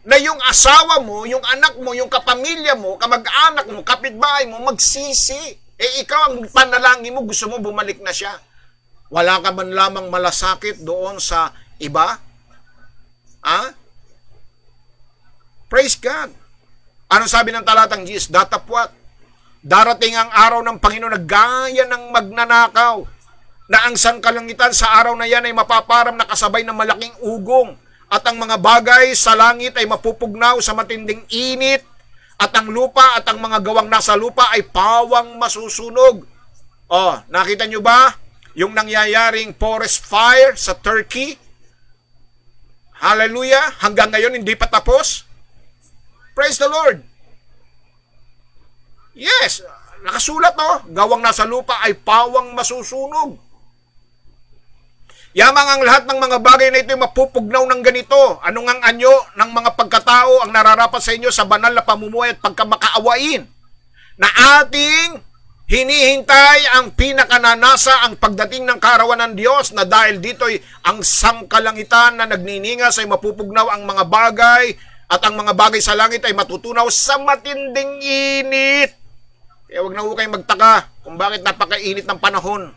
na yung asawa mo, yung anak mo, yung kapamilya mo, kamag-anak mo, kapitbahay mo, magsisi. Ikaw ang panalangin mo, gusto mo bumalik na siya. Wala ka man lamang malasakit doon sa iba? Praise God. Ano sabi ng talatang 10? Datapwat. Darating ang araw ng Panginoon na gaya ng magnanakaw, na ang sangkalangitan sa araw na yan ay mapaparam na kasabay ng malaking ugong, at ang mga bagay sa langit ay mapupugnaw sa matinding init, at ang lupa at ang mga gawang nasa lupa ay pawang masusunog. Nakita nyo ba yung nangyayaring forest fire sa Turkey? Hallelujah! Hanggang ngayon hindi pa tapos. Praise the Lord! Yes, nakasulat gawang nasa lupa ay pawang masusunog. Yamang ang lahat ng mga bagay na ito ay mapupugnaw ng ganito. Anong ang anyo ng mga pagkatao ang nararapat sa inyo sa banal na pamumuhay at pagkamakaawain, na ating hinihintay ang pinakananasa, ang pagdating ng kaarawan ng Diyos, na dahil dito'y ang sangkalangitan na nagniningas ay mapupugnaw ang mga bagay, at ang mga bagay sa langit ay matutunaw sa matinding init. Kaya huwag na ho kayong magtaka kung bakit napakainit ng panahon.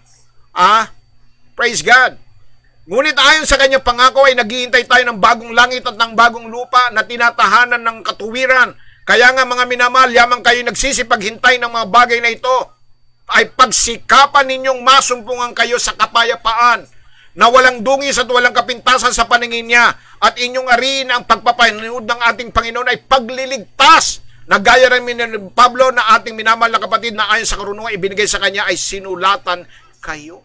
Praise God. Ngunit ayon sa kanyang pangako ay naghihintay tayo ng bagong langit at ng bagong lupa na tinatahanan ng katuwiran. Kaya nga mga minamahal, yamang kayo nagsisipaghintay ng mga bagay na ito, ay pagsikapan ninyong masumpungan kayo sa kapayapaan, na walang dungis at walang kapintasan sa paningin niya, at inyong ariin ang pagpapahinood ng ating Panginoon ay pagliligtas, na gaya rin ni Pablo na ating minamahal na kapatid, na ayon sa karunungan ibinigay sa kanya ay sinulatan kayo.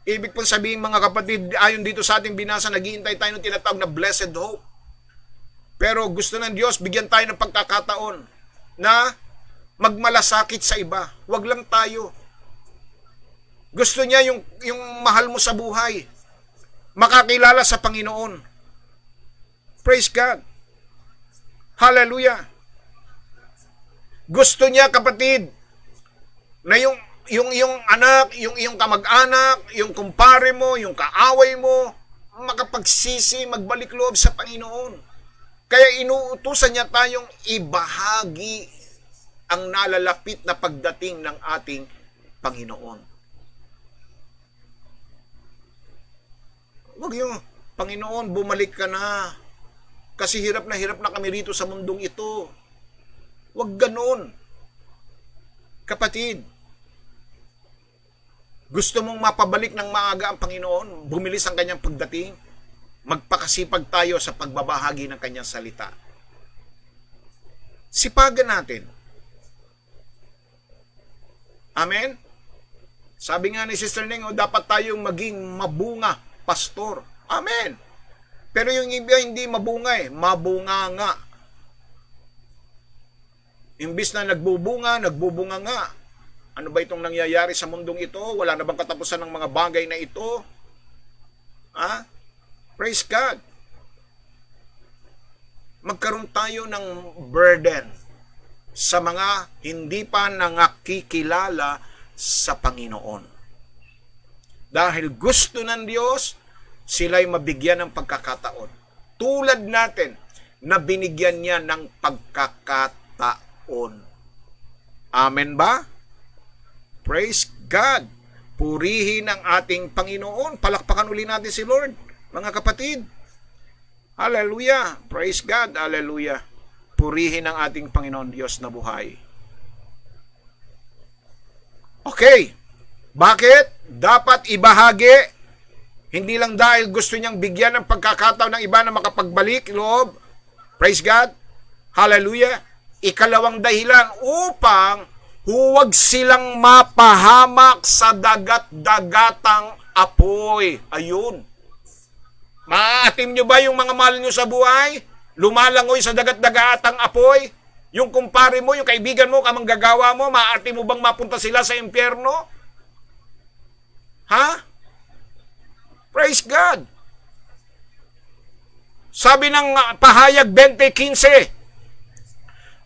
Ibig pong sabihin mga kapatid, ayon dito sa ating binasa, naghihintay tayo ng tinatawag na blessed hope. Pero gusto ng Diyos, bigyan tayo ng pagkakataon na magmalasakit sa iba. Huwag lang tayo. Gusto niya yung mahal mo sa buhay, makakilala sa Panginoon. Praise God. Hallelujah. Gusto niya kapatid, na yung anak, yung kamag-anak, yung kumpare mo, yung kaaway mo, makapagsisi, magbalik loob sa Panginoon. Kaya inuutusan niya tayong ibahagi ang nalalapit na pagdating ng ating Panginoon. Huwag yung, Panginoon, bumalik ka na. Kasi hirap na kami rito sa mundong ito. Huwag ganon. Kapatid, gusto mong mapabalik ng maaga ang Panginoon, bumilis ang kanyang pagdating, magpakasipag tayo sa pagbabahagi ng kanyang salita. Sipagan natin. Amen? Sabi nga ni Sister Ning, dapat tayong maging mabunga, pastor. Amen. Pero yung iba hindi mabunga mabunga nga. Imbis na nagbubunga nga. Ano ba itong nangyayari sa mundong ito? Wala na bang katapusan ng mga bagay na ito? Praise God. Magkaroon tayo ng burden sa mga hindi pa nakikilala sa Panginoon. Dahil gusto ng Diyos, sila'y mabigyan ng pagkakataon. Tulad natin na binigyan niya ng pagkakataon. Amen ba? Praise God. Purihin ang ating Panginoon. Palakpakan uli natin si Lord, mga kapatid. Hallelujah. Praise God. Hallelujah. Purihin ang ating Panginoon Diyos na buhay. Okay. Bakit? Dapat ibahagi Hindi lang dahil gusto niyang bigyan ng pagkakataon ng iba na makapagbalik loob. Praise God. Hallelujah. Ikalawang dahilan upang huwag silang mapahamak sa dagat-dagatang apoy. Ayun. Maaatim nyo ba yung mga mahal nyo sa buhay? Lumalangoy sa dagat-dagatang apoy? Yung kumpare mo, yung kaibigan mo, kamanggagawa mo, maaarte mo bang mapunta sila sa impyerno? Ha? Praise God. Sabi ng pahayag 20:15,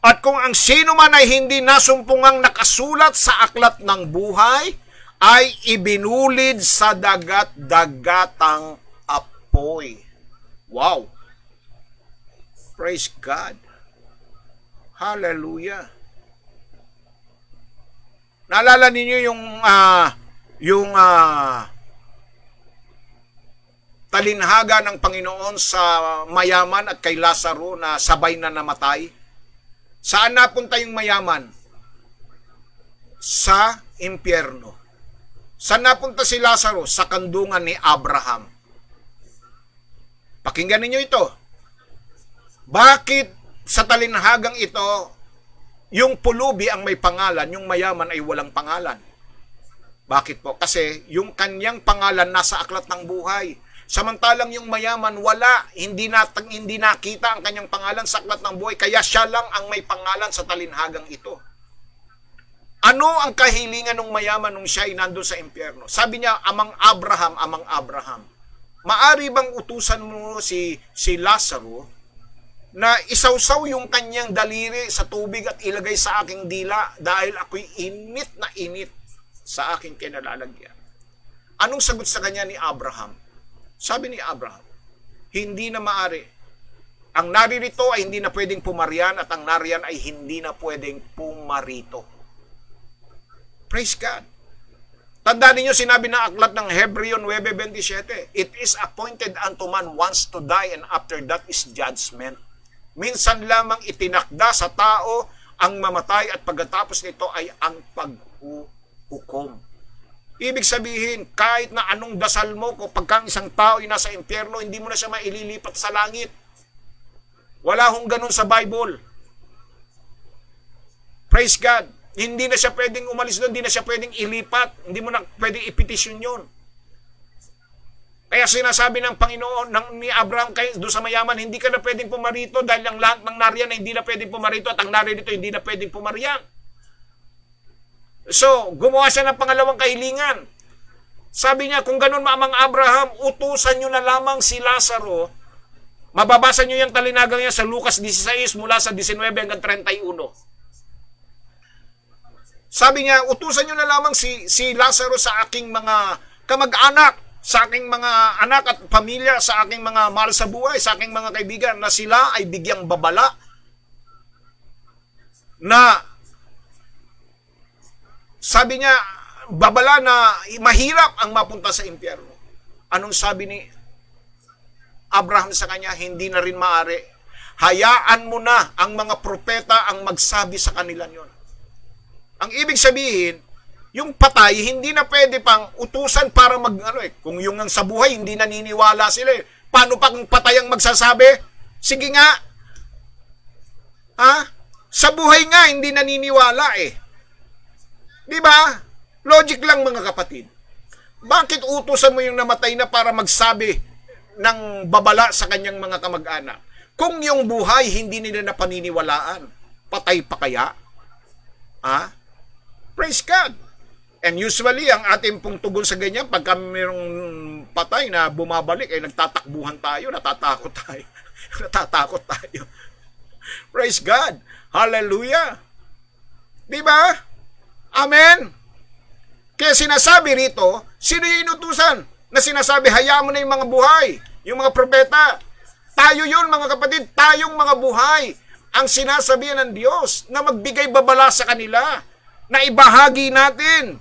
at kung ang sino man ay hindi nasumpungang nakasulat sa aklat ng buhay, ay ibinulid sa dagat-dagatang apoy. Wow. Praise God. Hallelujah. Naalala ninyo yung talinhaga ng Panginoon sa mayaman at kay Lazaro na sabay na namatay? Saan napunta yung mayaman? Sa impyerno. Saan napunta si Lazaro? Sa kandungan ni Abraham. Pakinggan ninyo ito. Bakit sa talinhagang ito, yung pulubi ang may pangalan, yung mayaman ay walang pangalan? Bakit po? Kasi yung kanyang pangalan nasa aklat ng buhay. Samantalang yung mayaman, wala. Hindi nakita ang kanyang pangalan sa aklat ng buhay. Kaya siya lang ang may pangalan sa talinhagang ito. Ano ang kahilingan ng mayaman nung siya ay nandun sa impyerno? Sabi niya, Amang Abraham, Amang Abraham. Maari bang utusan mo si Lazaro na isawsaw yung kanyang daliri sa tubig at ilagay sa aking dila dahil ako'y init na init sa aking kinalalagyan? Anong sagot sa kanya ni Abraham? Sabi ni Abraham, hindi na maari. Ang naririto ay hindi na pwedeng pumarian at ang nariyan ay hindi na pwedeng pumarito. Praise God. Tandaan ninyo, sinabi na aklat ng Hebreo 9:27, it is appointed unto man once to die and after that is judgment. Minsan lamang itinakda sa tao ang mamatay at pagkatapos nito ay ang paghuhukom. Ibig sabihin, kahit na anong dasal mo, kung pagkang isang tao ay nasa impyerno, hindi mo na siya maililipat sa langit. Wala hong ganun sa Bible. Praise God. Hindi na siya pwedeng umalis doon, hindi na siya pwedeng ilipat, hindi mo na pwedeng ipetisyon yun. Kaya sinasabi ng Panginoon, ni Abraham doon sa mayaman, hindi ka na pwedeng pumarito dahil ang lahat ng nariyan ay hindi na pwedeng pumarito at ang nariyan dito hindi na pwedeng pumariyan. So, gumawa siya ng pangalawang kahilingan. Sabi niya, kung ganun Amang Abraham, utusan nyo na lamang si Lazaro. Mababasa nyo yung talinagang niya sa Lucas 16 mula sa 19 hanggang 31. Sabi niya, utusan nyo na lamang si Lazaro sa aking mga kamag-anak, sa aking mga anak at pamilya, sa aking mga mahal sa buhay, sa aking mga kaibigan, na sila ay bigyang babala na sabi niya, babala na mahirap ang mapunta sa impyerno. Anong sabi ni Abraham sa kanya? Hindi na rin maaari. Hayaan mo na ang mga propeta ang magsabi sa kanila yon. Ang ibig sabihin, yung patay, hindi na pwede pang utusan para kung yung sa buhay, hindi naniniwala sila. Paano pa kung patay ang magsasabi? Sige nga. Ha? Sa buhay nga, hindi naniniwala Di ba? Logic lang mga kapatid. Bakit utusan mo yung namatay na para magsabi ng babala sa kanyang mga kamag-anak? Kung yung buhay hindi nila napaniniwalaan, patay pa kaya? Praise God. And usually, ang ating pong tugon sa ganyan, pagka mayroong patay na bumabalik, ay nagtatakbuhan tayo, natatakot tayo. Natatakot tayo. Praise God. Hallelujah. Di ba? Amen. Kaya sinasabi rito, sino yung inutusan na sinasabi, hayaan mo na yung mga buhay, yung mga propeta? Tayo yun, mga kapatid, tayong mga buhay ang sinasabihan ng Diyos na magbigay babala sa kanila, na ibahagi natin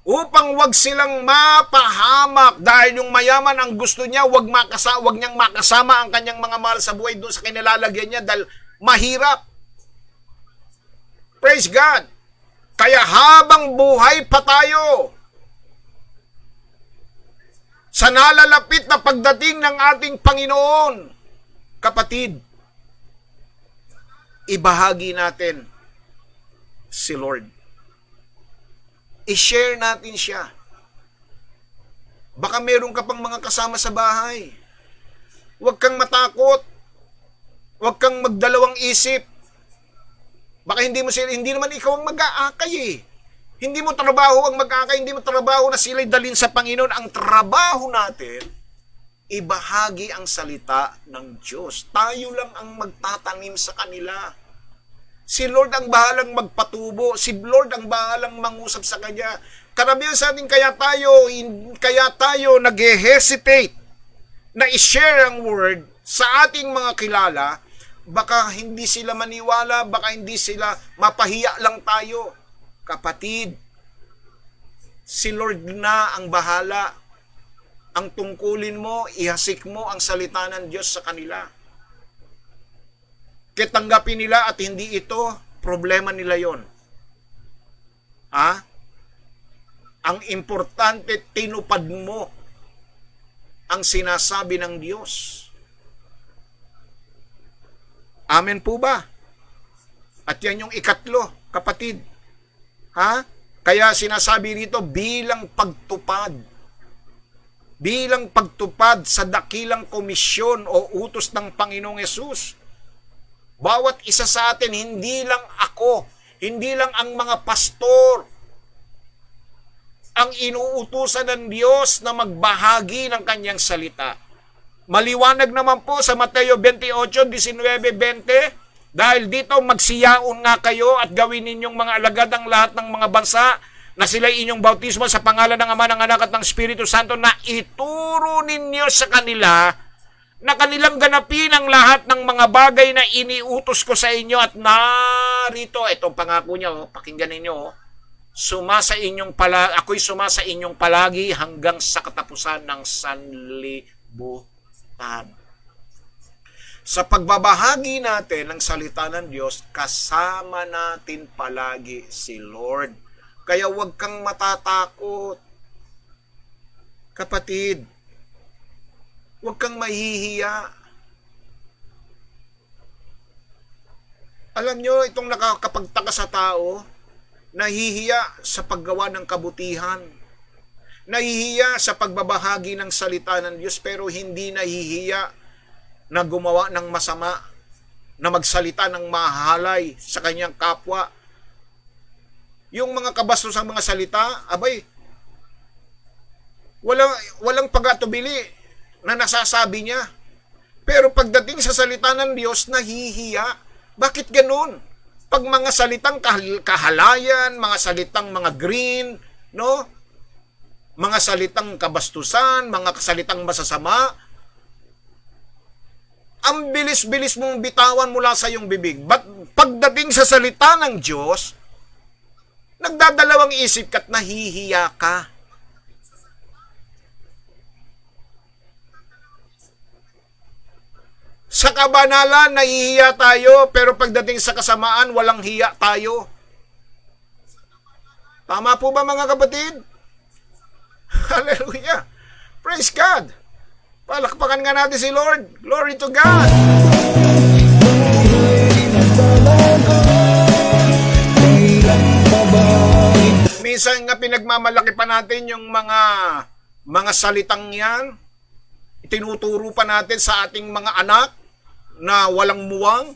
upang wag silang mapahamak dahil yung mayaman ang gusto niya, wag niyang makasama ang kanyang mga mahal sa buhay doon sa kinilalagyan niya dahil mahirap. Praise God. Kaya habang buhay pa tayo, sa nalalapit na pagdating ng ating Panginoon. Kapatid, ibahagi natin si Lord. I-share natin siya. Baka meron ka pang mga kasama sa bahay. Huwag kang matakot. Huwag kang magdalawang isip. Baka hindi naman ikaw ang mag-aakay eh. Hindi mo trabaho ang mag-aakay, hindi mo trabaho na sila'y dalhin sa Panginoon. Ang trabaho natin, ibahagi ang salita ng Diyos. Tayo lang ang magtatanim sa kanila. Si Lord ang bahalang magpatubo. Si Lord ang bahalang mangusap sa Kanya. Karamihan sa atin, kaya tayo nag-hesitate na i-share ang word sa ating mga kilala. Baka hindi sila maniwala, baka hindi sila mapahiya lang tayo. Kapatid, si Lord na ang bahala. Ang tungkulin mo, ihasik mo ang salita ng Diyos sa kanila. Kitanggapin nila at hindi ito, problema nila yon. Ang importante, tinupad mo ang sinasabi ng Diyos. Amen po ba? At yan yung ikatlo, kapatid. Kaya sinasabi rito, bilang pagtupad sa dakilang komisyon o utos ng Panginoong Yesus. Bawat isa sa atin, hindi lang ako, hindi lang ang mga pastor, ang inuutusan ng Diyos na magbahagi ng Kanyang salita. Maliwanag naman po sa Mateo 28, 19, 20, dahil dito magsiyaon nga kayo at gawin ninyong mga alagad ang lahat ng mga bansa na sila'y inyong bautismo sa pangalan ng Ama, ng Anak at ng Espiritu Santo, na ituro ninyo sa kanila na kanilang ganapin ang lahat ng mga bagay na iniutos ko sa inyo, at narito, itong pangako niya, pakinggan ninyo, ako'y sumasa inyong palagi hanggang sa katapusan ng sanlibutan. Sa pagbabahagi natin ng salita ng Diyos, kasama natin palagi si Lord. Kaya huwag kang matatakot. Kapatid, huwag kang mahihiya. Alam nyo, itong nakakapagtaka sa tao, nahihiya sa paggawa ng kabutihan. Nahihiya sa pagbabahagi ng salita ng Diyos, pero hindi nahihiya na gumawa ng masama, na magsalita ng mahalay sa kanyang kapwa. Yung mga kabastos ang mga salita, abay, walang pag-atubili na nasasabi niya. Pero pagdating sa salita ng Diyos, nahihiya. Bakit ganun? Pag mga salitang kahalayan, mga salitang mga green, no? Mga salitang kabastusan, mga salitang masasama, ang bilis-bilis mong bitawan mula sa iyong bibig. But pagdating sa salita ng Diyos, nagdadalawang isip ka't nahihiya ka. Sa kabanalan, nahihiya tayo, pero pagdating sa kasamaan, walang hiya tayo. Tama po ba, mga kapatid? Hallelujah! Praise God! Palakpakan nga natin si Lord. Glory to God! Minsan nga pinagmamalaki pa natin yung mga salitang yan. Tinuturo pa natin sa ating mga anak na walang muwang.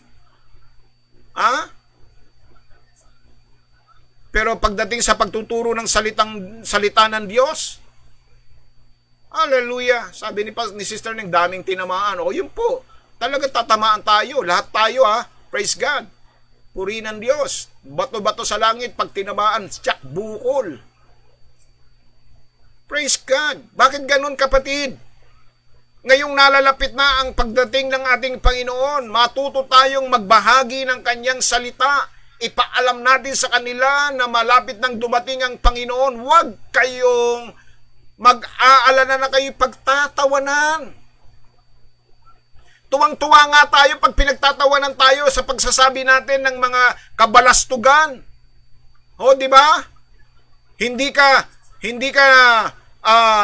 Pero pagdating sa pagtuturo ng salita ng Diyos, hallelujah, sabi ni Sister Neng, daming tinamaan. O yun po, talaga tatamaan tayo. Lahat tayo praise God. Puri ng Diyos. Bato-bato sa langit, pag tinamaan, tsak, bukol. Praise God. Bakit ganun, kapatid? Ngayong nalalapit na ang pagdating ng ating Panginoon, matuto tayong magbahagi ng Kanyang salita. Ipaalam natin sa kanila na malapit nang dumating ang Panginoon. Huwag kayong mag-aalala na kayo pagtatawanan. Tuwang-tuwa nga tayo pag pinagtatawanan tayo sa pagsasabi natin ng mga kabalastugan. O, di ba? Hindi ka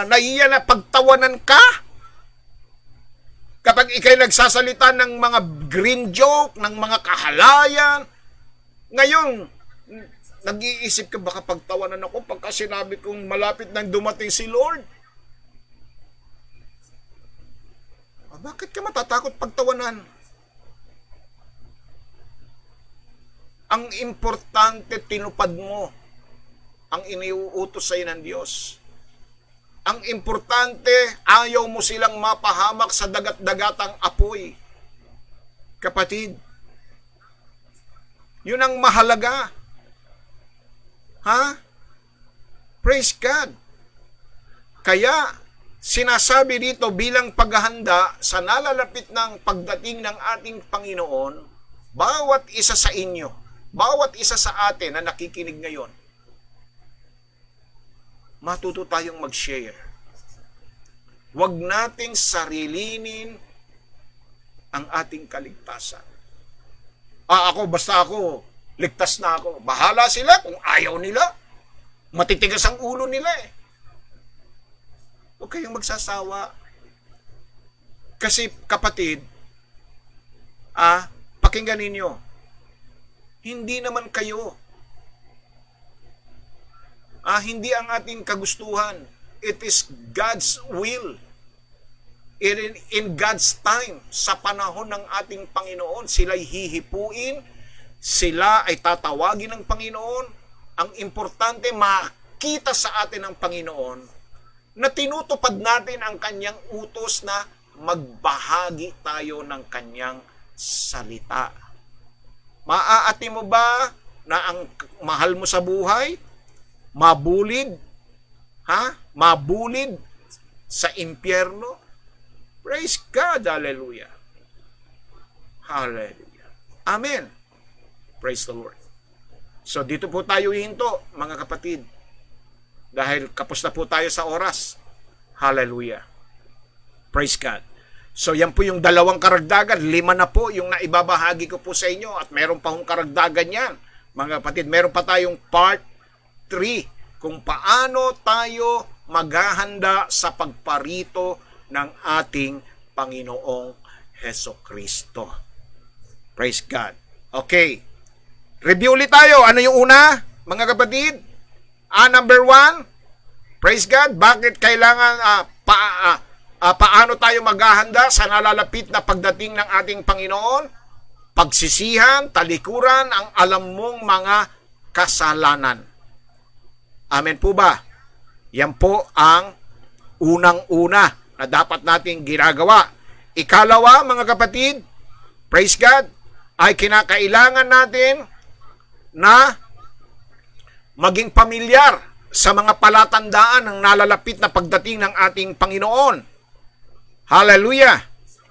nahiya na pagtawanan ka? Kapag ikay nagsasalita ng mga green joke, ng mga kahalayan, ngayon, nag-iisip ka baka pagtawanan ako pagka sinabi kong malapit nang dumating si Lord? Bakit ka matatakot pagtawanan? Ang importante, tinupad mo ang iniuutos sa'yo ng Diyos. Ang importante, ayaw mo silang mapahamak sa dagat-dagatang apoy. Kapatid, yun ang mahalaga. Ha? Praise God. Kaya, sinasabi dito bilang paghahanda sa nalalapit ng pagdating ng ating Panginoon, bawat isa sa inyo, bawat isa sa atin na nakikinig ngayon, matuto tayong mag-share. Huwag nating sarilinin ang ating kaligtasan. Basta ako, ligtas na ako. Bahala sila kung ayaw nila. Matitigas ang ulo nila eh. Huwag kayong magsasawa. Kasi kapatid, pakinggan ninyo, hindi naman kayo. Hindi ang ating kagustuhan. It is God's will. In God's time, sa panahon ng ating Panginoon, sila'y hihipuin, sila ay tatawagin ng Panginoon. Ang importante, makita sa atin ng Panginoon na tinutupad natin ang kanyang utos na magbahagi tayo ng kanyang salita. Maaati mo ba na ang mahal mo sa buhay, mabulid, mabulid sa impyerno? Praise God, hallelujah. Hallelujah. Amen. Praise the Lord. So dito po tayo hihinto, mga kapatid. Dahil kapos na po tayo sa oras. Hallelujah. Praise God. So yan po yung dalawang karagdagan. 5 na po yung naibabahagi ko po sa inyo. At meron pa hong karagdagan yan. Mga kapatid, meron pa tayong part 3. Kung paano tayo maghahanda sa pagparito ng ating Panginoong Hesukristo. Praise God. Okay. Review ulit tayo. Ano yung una, mga kapatid? Number 1, praise God, bakit kailangan, paano tayo maghahanda sa nalalapit na pagdating ng ating Panginoon? Pagsisihan, talikuran, ang alam mong mga kasalanan. Amen po ba? Yan po ang unang-una na dapat nating ginagawa. Ikalawa, mga kapatid, praise God, ay kinakailangan natin na maging pamilyar sa mga palatandaan ng nalalapit na pagdating ng ating Panginoon. Hallelujah!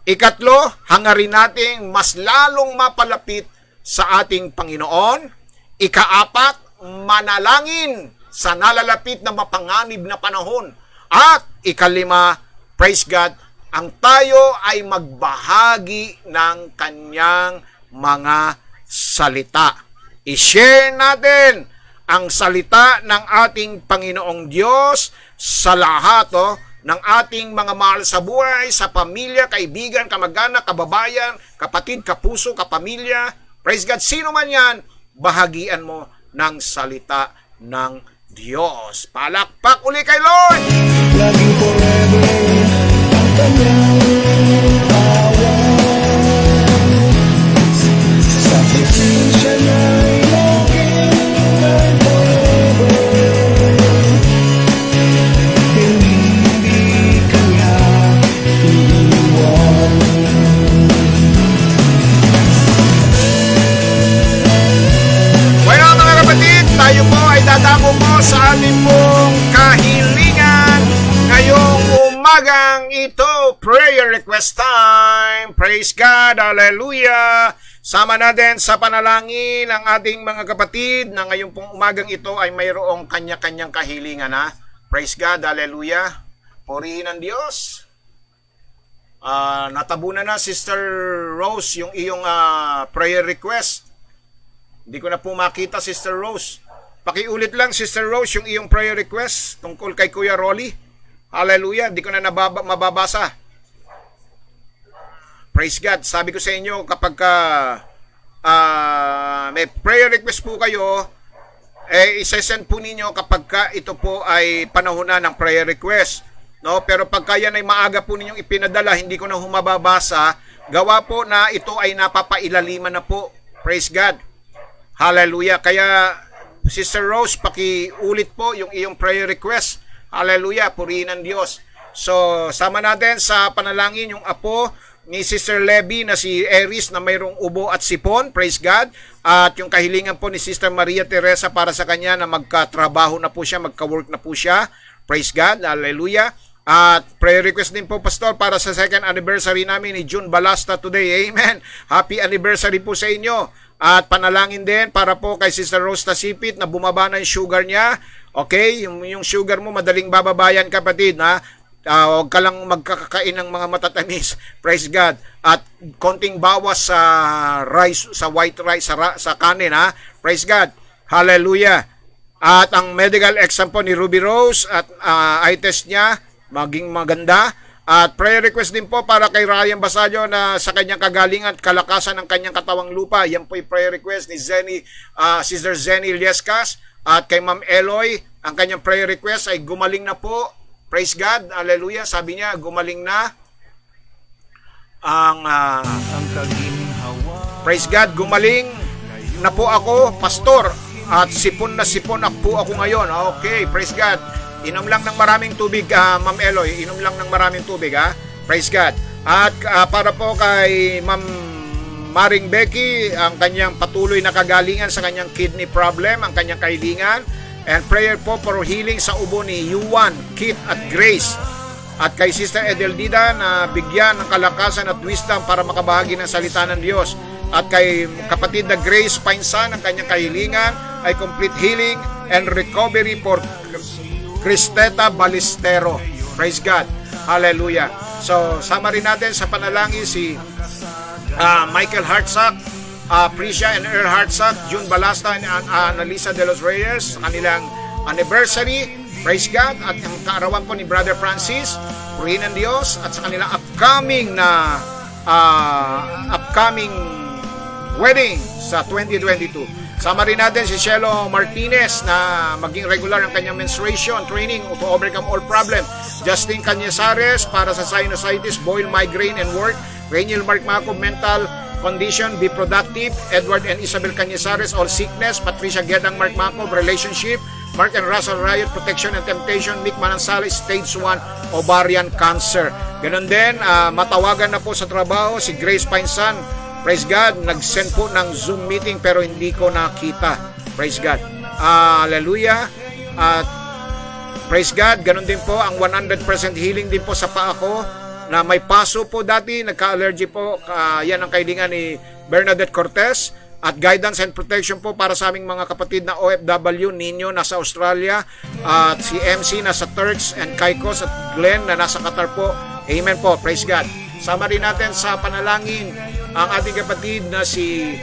Ikatlo, hangarin nating mas lalong mapalapit sa ating Panginoon. Ikaapat, manalangin sa nalalapit na mapanganib na panahon. At ikalima, praise God, ang tayo ay magbahagi ng kanyang mga salita. I-share natin ang salita ng ating Panginoong Diyos sa lahat ng ating mga mahal sa buhay, sa pamilya, kaibigan, kamag-anak, kababayan, kapatid, kapuso, kapamilya. Praise God, sino man yan, bahagian mo ng salita ng Diyos. Palakpak uli kay Lord! Laging forever ang kanyang sa presensya niya'y laging and forever. Hindi kanya iiwan. Bueno, mga kapatid, tayo po ay dadako po sa ating pong kahilingan ngayong umagang ito. Prayer request time. Praise God. Hallelujah. Sama natin sa panalangin ang ating mga kapatid na ngayong pong umagang ito ay mayroong kanya-kanyang kahilingan. Praise God. Hallelujah. Purihin ang Diyos. Natabunan na, Sister Rose, yung iyong prayer request. Hindi ko na po makita, Sister Rose. Pakiulit lang, Sister Rose, yung iyong prayer request tungkol kay Kuya Rolly. Hallelujah. Hindi ko na mababasa. Praise God. Sabi ko sa inyo, kapag may prayer request po kayo, isesend po ninyo kapag ito po ay panahon na ng prayer request. No? Pero pagka yan ay maaga po ninyong ipinadala, hindi ko na humababasa, gawa po na ito ay napapailaliman na po. Praise God. Hallelujah. Kaya, Sister Rose, pakiulit po yung iyong prayer request. Hallelujah. Purihin ang Diyos. So, sama natin sa panalangin yung apo ni Sister Levy na si Eris na mayroong ubo at sipon. Praise God. At yung kahilingan po ni Sister Maria Teresa para sa kanya na magkatrabaho na po siya, magka-work na po siya. Praise God. Hallelujah. At prayer request din po, Pastor, para sa second anniversary namin ni June Balasta today. Amen. Happy anniversary po sa inyo. At panalangin din para po kay Sister Rose Tasipit na bumaba na yung sugar niya. Okay? Yung sugar mo, madaling bababayan, kapatid, ha? Huwag ka lang magkakain ng mga matatamis. Praise God. At konting bawas sa rice, sa white rice, sa kanin, ha? Praise God. Hallelujah. At ang medical exam po ni Ruby Rose at eye test niya, maging maganda. At prayer request din po para kay Ryan Basallo na sa kanyang kagalingan at kalakasan ng kanyang katawang lupa. Yan po yung prayer request ni Sister Zenny Liescas. At kay Ma'am Eloy, ang kanyang prayer request ay gumaling na po. Praise God. Hallelujah. Sabi niya, gumaling na ang praise God, gumaling na po ako, Pastor. At sipon na po ako ngayon. Okay, praise God. Inom lang ng maraming tubig, Ma'am Eloy. Inom lang ng maraming tubig, ha? Praise God. At para po kay Ma'am Maring Becky, ang kanyang patuloy na kagalingan sa kanyang kidney problem, ang kanyang kahilingan. And prayer po for healing sa ubo ni Yuan, Kit at Grace. At kay Sister Edeldida na bigyan ng kalakasan at wisdom para makabahagi ng salita ng Diyos. At kay kapatid na Grace Painsan, ang kanyang kahilingan ay complete healing and recovery for Cristeta Balistero. Praise God. Hallelujah. So, sama rin natin sa panalangin si Michael Hartsack, Prisha and Earl Hartsack, June Balasta and Analisa de los Reyes, kanilang anniversary. Praise God. At ang kaarawan po ni Brother Francis, purihin ng Diyos, at sa kanilang upcoming wedding sa 2022. Sama rin natin si Shelo Martinez na maging regular ang kanyang menstruation training to overcome all problem. Justin Cañizares para sa sinusitis, boil, migraine, and work. Rainiel Mark Mako, mental condition, be productive. Edward and Isabel Cañizares, all sickness. Patricia Gedang Mark Mako, relationship. Mark and Russell Riot, protection and temptation. Mick Manansales, stage 1, ovarian cancer. Ganon din, matawagan na po sa trabaho si Grace Painsan. Praise God, nag-send po ng Zoom meeting pero hindi ko nakita. Praise God. Hallelujah. At praise God, ganun din po ang 100% healing din po sa paa ko na may paso po dati, nagka-allergy po. Yan ang kahilingan ni Bernadette Cortez. At guidance and protection po para sa aming mga kapatid na OFW, Nino nasa Australia, at si MC nasa Turks, and Kaikos at Glenn na nasa Qatar po. Amen po. Praise God. Sama rin natin sa panalangin ang ating kapatid na si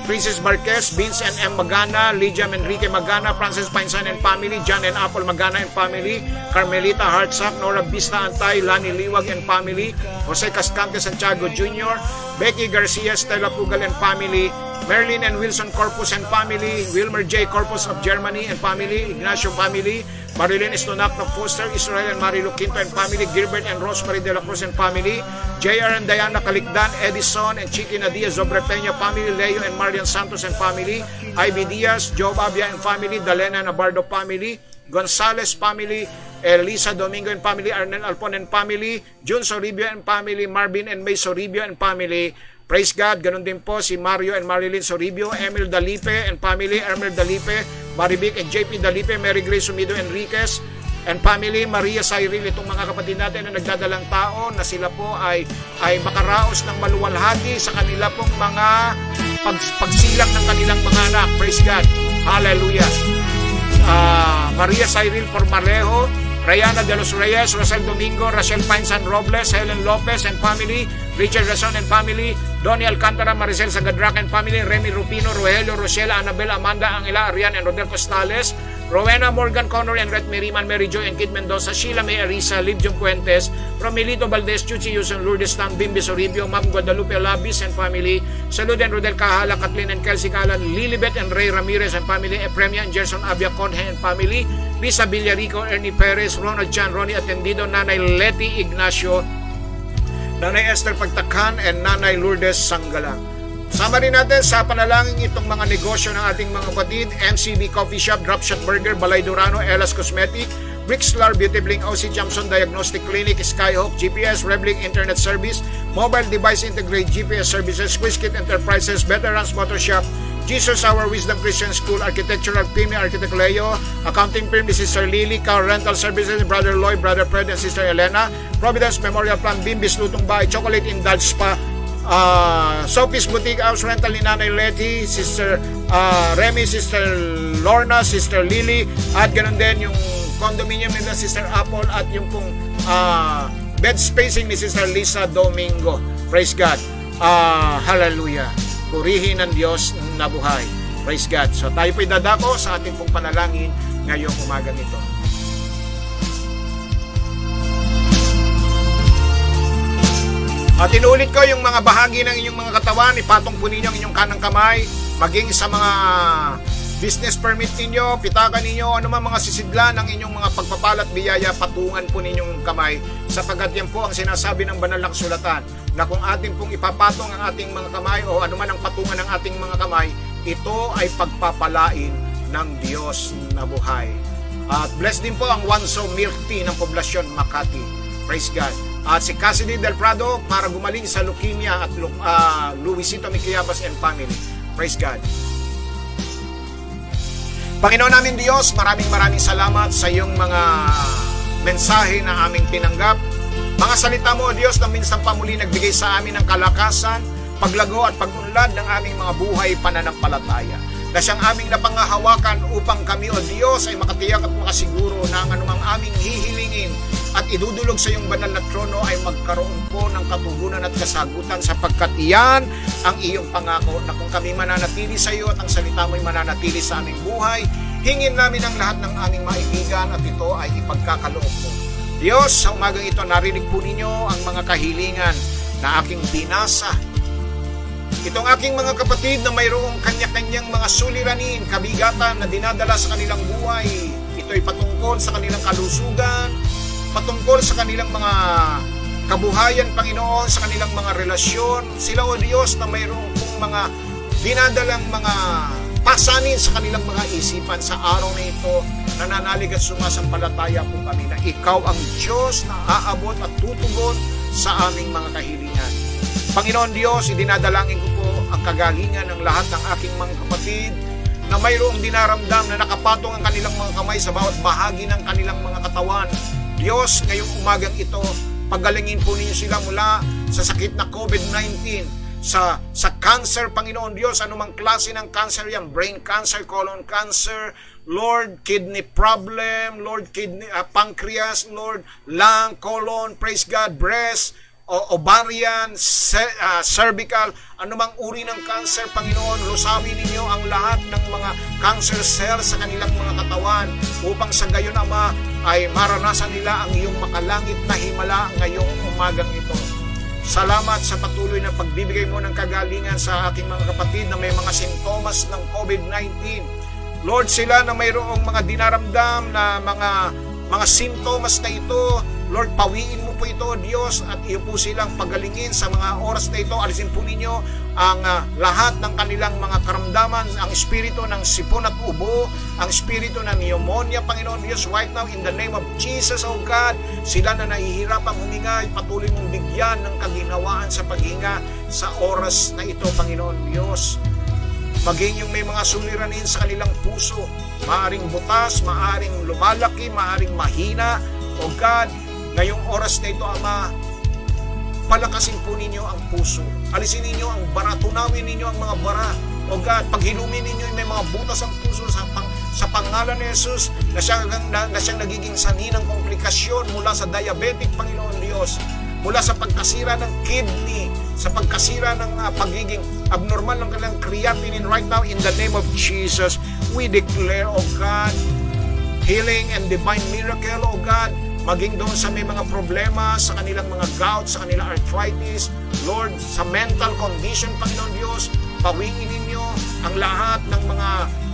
Princess Marquez, Vince and M. Magana, Lydia Enrique Magana, Francis Painsan and family, John and Apple Magana and family, Carmelita Hartsack, Nora Vista Antay, Lani Liwag and family, Jose Cascante Santiago Jr., Becky Garcia, Stella Pugal and family, Merlin and Wilson Corpus and family, Wilmer J. Corpus of Germany and family, Ignacio family, Marilyn Estonac of Foster, Israel and Marilu Quinto and family, Gilbert and Rosemary de la Cruz and family, JR and Diana Calicdan, Edison and Chiqui Nadia Zobrepeña family, Leo and Marian Santos and family, Ivy Diaz, Joe Abia and family, Dalena Nabardo family, Gonzales family, Elisa Domingo and family, Arnel Alpon and family, June Soribio and family, Marvin and May Soribio and family. Praise God. Ganun din po si Mario and Marilyn Soribio, Emil Dalipe and family, Ermel Dalipe, Marivic and JP Dalipe, Mary Grace Sumido Enriquez and family, Maria Cyril, itong mga kapatid natin na nagdadalang tao na sila po ay makaraos ng maluwalhati sa kanila pong mga pagsilang ng kanilang mga anak. Praise God. Hallelujah. Maria Cyril Formarejo, Rayana de los Reyes, Rosel Domingo, Rachel Painsan Robles, Helen Lopez and family, Richard Rason and family, Donnie Alcantara, Maricel Sagadrak and family, Remy Rupino, Rogelio, Rochelle, Annabel, Amanda, Angela, Arian and Rodel Costales, Rowena Morgan Conor and Ret Meriman, Mary Joy and Kid Mendoza, Sheila May Arisa, Livjong Puentes, Romelito Valdez, Chuchi Yuson, Lourdes Tan, Bimbi Soribio, Ma'am Guadalupe Olabis and family, Salud and Rodel Kahala, Kathleen and Kelsey Kalan, Lilibet and Ray Ramirez and family, Epremia and Gerson Abia Conhe and family, Lisa Villarico, Ernie Perez, Ronald Jan, Ronnie Atendido, Nanay Leti Ignacio, Nanay Esther Pagtakhan and Nanay Lourdes Sanggalang. Sama rin natin sa panalangin itong mga negosyo ng ating mga kapatid, MCB Coffee Shop, Dropshot Burger, Balay Durano, Elas Cosmetic, Brixlar, Beauty Bling, OC Jamson Diagnostic Clinic, Skyhawk, GPS, Rebling Internet Service, Mobile Device Integrate GPS Services, Quizkit Enterprises, Veterans Motor Shop, Jesus Our Wisdom Christian School, Architectural Firm, Architect Leo, Accounting Firm ni Sister Lily, Car Rental Services, Brother Lloyd, Brother Fred, and Sister Elena, Providence Memorial Plan, Bimbis Lutong Bahay, Chocolate Indulge Spa, Sophie's Boutique House Rental ni Nanay Letty, Sister Remy, Sister Lorna, Sister Lily, at ganun din yung condominium nila Sister Apple at yung pong bed spacing ni Sister Lisa Domingo. Praise God. Hallelujah. Purihin ng Diyos na buhay. Praise God. So tayo po'y dadako sa ating pong panalangin ngayong umagang ito. At inulit ko yung mga bahagi ng inyong mga katawan, ipatong po ninyo ang inyong kanang kamay, maging sa mga business permit ninyo, pitakan ninyo, anumang mga sisidlan ng inyong mga pagpapalat biyaya, patungan po ninyong kamay, sapagkat yan po ang sinasabi ng banal na kasulatan, na kung atin pong ipapatong ang ating mga kamay o anuman ang patungan ng ating mga kamay, ito ay pagpapalain ng Diyos na buhay. At bless din po ang Wanso Milk Tea ng poblasyon Makati. Praise God. At si Cassidy Del Prado para gumaling sa leukemia at Luisito Miquiabas and family. Praise God. Panginoon namin Diyos, maraming salamat sa iyong mga mensahe na aming tinanggap. Mga salita mo, Diyos, na minsan pa muli nagbigay sa amin ng kalakasan, paglago at pag-unlad ng aming mga buhay pananampalataya. Na siyang aming napangahawakan upang kami, O Diyos, ay makatiyak at makasiguro na ang anumang aming hihilingin at idudulog sa iyong banal na trono ay magkaroon po ng katugunan at kasagutan, sapagkat iyan ang iyong pangako na kung kami mananatili sa iyo at ang salita mo'y mananatili sa aming buhay, hingin namin ang lahat ng aming maibigan at ito ay ipagkakaloob mo. Diyos, sa umagang ito narinig po ninyo ang mga kahilingan na aking binasa. Itong aking mga kapatid na mayroong kanya-kanyang mga suliranin, kabigatan na dinadala sa kanilang buhay, ito'y patungkol sa kanilang kalusugan, patungkol sa kanilang mga kabuhayan, Panginoon, sa kanilang mga relasyon. Sila, O Diyos, na mayroong pong mga dinadalang mga pasanin sa kanilang mga isipan sa araw na ito, nananalig at sumasampalataya po kami na Ikaw ang Diyos na aabot at tutugon sa aming mga kahilingan. Panginoon Diyos, idinadalangin ko po ang kagalingan ng lahat ng aking mga kapatid na mayroong dinaramdam na nakapatong ang kanilang mga kamay sa bawat bahagi ng kanilang mga katawan. Diyos, ngayong umagang ito, pagalingin po ninyo sila mula sa sakit na COVID-19, sa cancer, Panginoon Diyos, anumang klase ng cancer yan, brain cancer, colon cancer, Lord, kidney problem, Lord, pancreas, Lord, lung, colon, praise God, breast, ovarian, cervical, anumang uri ng cancer, Panginoon, lusawin ninyo ang lahat ng mga cancer cells sa kanilang mga katawan upang sa gayon, Ama, ay maranasan nila ang iyong makalangit na himala ngayong umagang ito. Salamat sa patuloy na pagbibigay mo ng kagalingan sa aking mga kapatid na may mga sintomas ng COVID-19. Lord, sila na mayroong mga dinaramdam na mga sintomas na ito, Lord, pawiin mo po ito, Diyos, at iyo po silang pagalingin sa mga oras na ito. Alisin po ninyo ang lahat ng kanilang mga karamdaman, ang espiritu ng sipon at ubo, ang espiritu ng pneumonia, Panginoon Diyos, right now, in the name of Jesus, O God, sila na nahihirapang huminga, patuloy mong bigyan ng kaginhawaan sa paghinga sa oras na ito, Panginoon Diyos. Maging yung may mga suliranin sa kanilang puso, maaring butas, maaring lumalaki, maaring mahina, O God, ngayong oras na ito, Ama, palakasin po ninyo ang puso. Alisin ninyo ang bara, tunawin ninyo ang mga bara. O God, paghilumin ninyo yung may mga butas ang puso sa pangalan ni Jesus na siyang nagiging sanhi ng komplikasyon mula sa diabetic, Panginoon Diyos, mula sa pagkasira ng kidney, sa pagkasira ng pagiging abnormal ng kanilang creatinine right now in the name of Jesus. We declare, O God, healing and divine miracle, O God, maging doon sa may mga problema, sa kanilang mga gout, sa kanilang arthritis, Lord, sa mental condition, Panginoon Diyos, pawiin ninyo ang lahat ng mga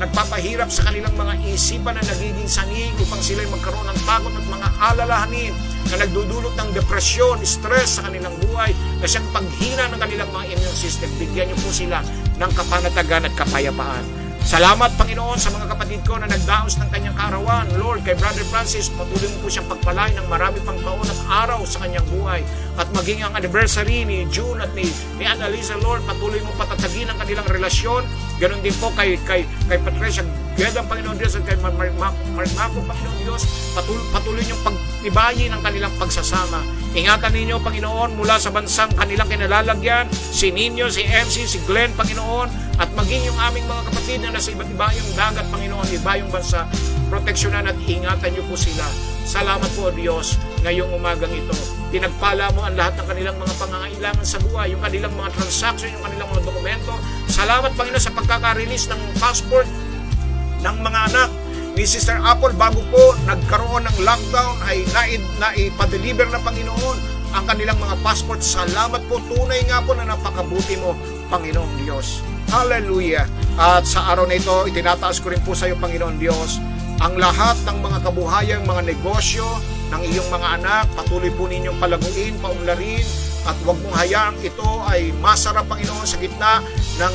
nagpapahirap sa kanilang mga isipan na nagiging sanig upang sila'y magkaroon ng takot at mga alalahanin na nagdudulot ng depresyon, stress sa kanilang buhay, na siyang paghina ng kanilang mga immune system. Bigyan niyo po sila ng kapanatagan at kapayapaan. Salamat, Panginoon, sa mga kapatid ko na nagdaos ng kanyang kaarawan. Lord, kay Brother Francis, patuloy mo po siyang pagpalain ng marami pang taon at araw sa kanyang buhay. At maging ang anniversary ni June at ni Annalisa, Lord, patuloy mo patatagin ang kanilang relasyon. Ganon din po kay Patricia Gedang, Panginoon Diyos, at kay Marco, Panginoon Diyos, patuloy niyong pagtibayin ang kanilang pagsasama. Ingatan ninyo, Panginoon, mula sa bansang kanilang kinalalagyan, si Nino, si MC, si Glenn, Panginoon, at maging yung aming mga kapatid na nasa iba't iba yung dagat, Panginoon, iba yung bansa, proteksyonan at ingatan niyo po sila. Salamat po, Diyos, ngayong umagang ito. Pinagpala mo ang lahat ng kanilang mga pangangailangan sa buhay, yung kanilang mga transaction, yung kanilang mga dokumento. Salamat, Panginoon, sa pagkaka-release ng passport ng mga anak ni Sister Apple bago po nagkaroon ng lockdown ay naipa-deliver na, Panginoon, ang kanilang mga passport. Salamat po, tunay nga po na napakabuti mo, Panginoong Diyos. Hallelujah. At sa araw na ito, itinataas ko rin po sa iyo, Panginoon Diyos, ang lahat ng mga kabuhayang mga negosyo ng iyong mga anak. Patuloy po ninyong palaguin, paunlarin, at huwag mong hayaang ito ay masarap, Panginoon, sa gitna ng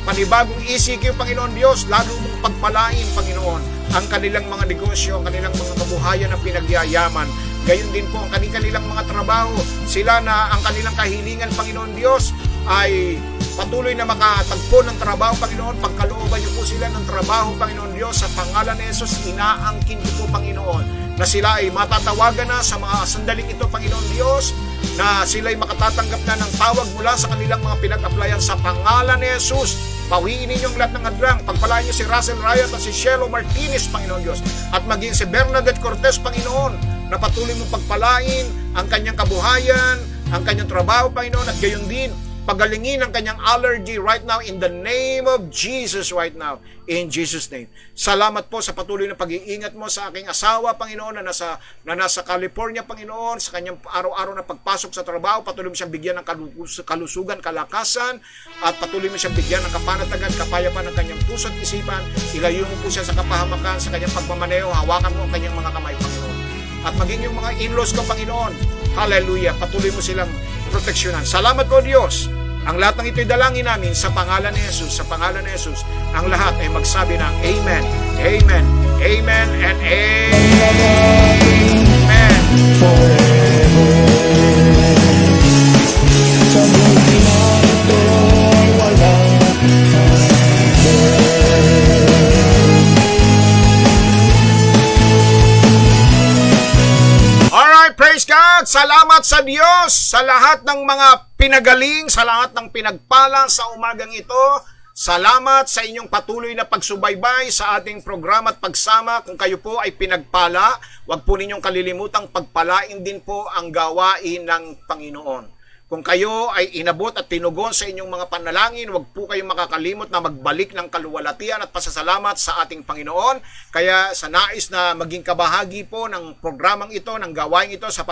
panibagong ECQ, Panginoon Diyos. Lalo mong pagpalain, Panginoon, ang kanilang mga negosyo, ang kanilang mga kabuhayan na pinagyayaman. Gayon din po ang kanilang mga trabaho. Sila na ang kanilang kahilingan, Panginoon Diyos, ay patuloy na makatagpo ng trabaho, Panginoon. Pagkalooban niyo po sila ng trabaho, Panginoon Diyos. Sa pangalan ni Jesus, inaangkin niyo po, Panginoon, na sila ay matatawagan na sa mga sandaling ito, Panginoon Diyos, na sila ay makatatanggap na ng tawag mula sa kanilang mga pinag-applyan sa pangalan ni Jesus. Pawiin ninyong lahat ng hadlang. Pagpalain niyo si Russell Riot at si Shelo Martinez, Panginoon Diyos, at maging si Bernadette Cortez, Panginoon, na patuloy mong pagpalain ang kanyang kabuhayan, ang kanyang trabaho, Panginoon, at gayon din pagalingin ang kanyang allergy right now in the name of Jesus right now. In Jesus' name. Salamat po sa patuloy na pag-iingat mo sa aking asawa, Panginoon, na nasa California, Panginoon, sa kanyang araw-araw na pagpasok sa trabaho. Patuloy mo siyang bigyan ng kalusugan, kalakasan, at patuloy mo siyang bigyan ng kapanatagan, kapayapaan ng kanyang puso at isipan. Ilayo mo po siya sa kapahamakan, sa kanyang pagmamaneho. Hawakan mo ang kanyang mga kamay, Panginoon. At maging yung mga in-laws ko, Panginoon, hallelujah, patuloy mo silang proteksyonan. Salamat po, Diyos. Ang lahat ng ito'y dalangin namin sa pangalan ni Jesus, sa pangalan ni Jesus. Ang lahat ay magsabi ng Amen, Amen, Amen, and Amen. Forever. Sa buhay na ito ay walang Alright, praise God! Salamat sa Diyos sa lahat ng mga pinagaling, sa lahat ng pinagpala sa umagang ito. Salamat sa inyong patuloy na pagsubaybay sa ating programa at pagsama. Kung kayo po ay pinagpala, huwag po ninyong kalilimutang pagpalain din po ang gawain ng Panginoon. Kung kayo ay inabot at tinugon sa inyong mga panalangin, huwag po kayong makakalimot na magbalik ng kaluwalhatian at pasasalamat sa ating Panginoon. Kaya sa nais na maging kabahagi po ng programang ito, ng gawain ito sa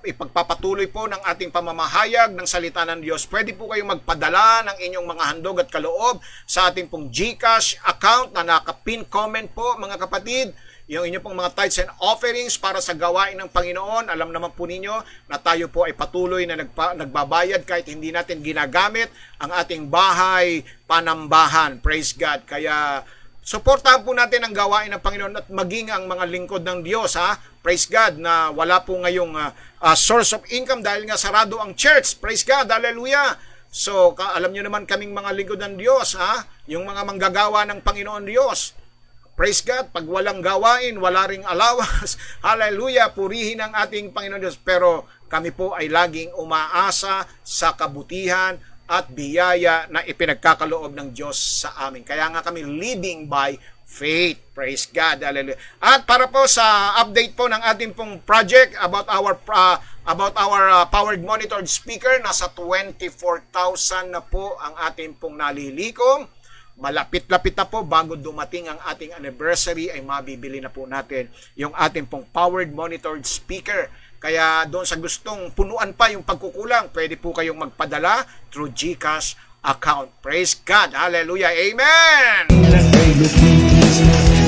ipagpapatuloy po ng ating pamamahayag ng salita ng Diyos, pwede po kayong magpadala ng inyong mga handog at kaloob sa ating pong GCash account na naka-pin comment po, mga kapatid. Yung inyo pong mga tithes and offerings para sa gawain ng Panginoon. Alam naman po ninyo na tayo po ay patuloy na nagbabayad kahit hindi natin ginagamit ang ating bahay panambahan. Praise God. Kaya suportahan po natin ang gawain ng Panginoon at maging ang mga lingkod ng Diyos, ha? Praise God, na wala po ngayong source of income dahil nga sarado ang church. Praise God. Hallelujah. So, alam nyo naman kaming mga lingkod ng Diyos, ha? Yung mga manggagawa ng Panginoon Diyos. Praise God, pag walang gawain, wala ring allowance. Hallelujah, purihin ang ating Panginoon Diyos. Pero kami po ay laging umaasa sa kabutihan at biyaya na ipinagkakaloob ng Diyos sa amin. Kaya nga kami living by faith. Praise God. Hallelujah. At para po sa update po ng ating pong project about our powered monitored speaker, nasa 24,000 na po ang ating pong nalilikom. malapit-lapit na po bago dumating ang ating anniversary ay mabibili na po natin yung ating pong powered monitored speaker. Kaya doon sa gustong punuan pa yung pagkukulang, pwede po kayong magpadala through GCash account. Praise God. Hallelujah. Amen. Ay lupis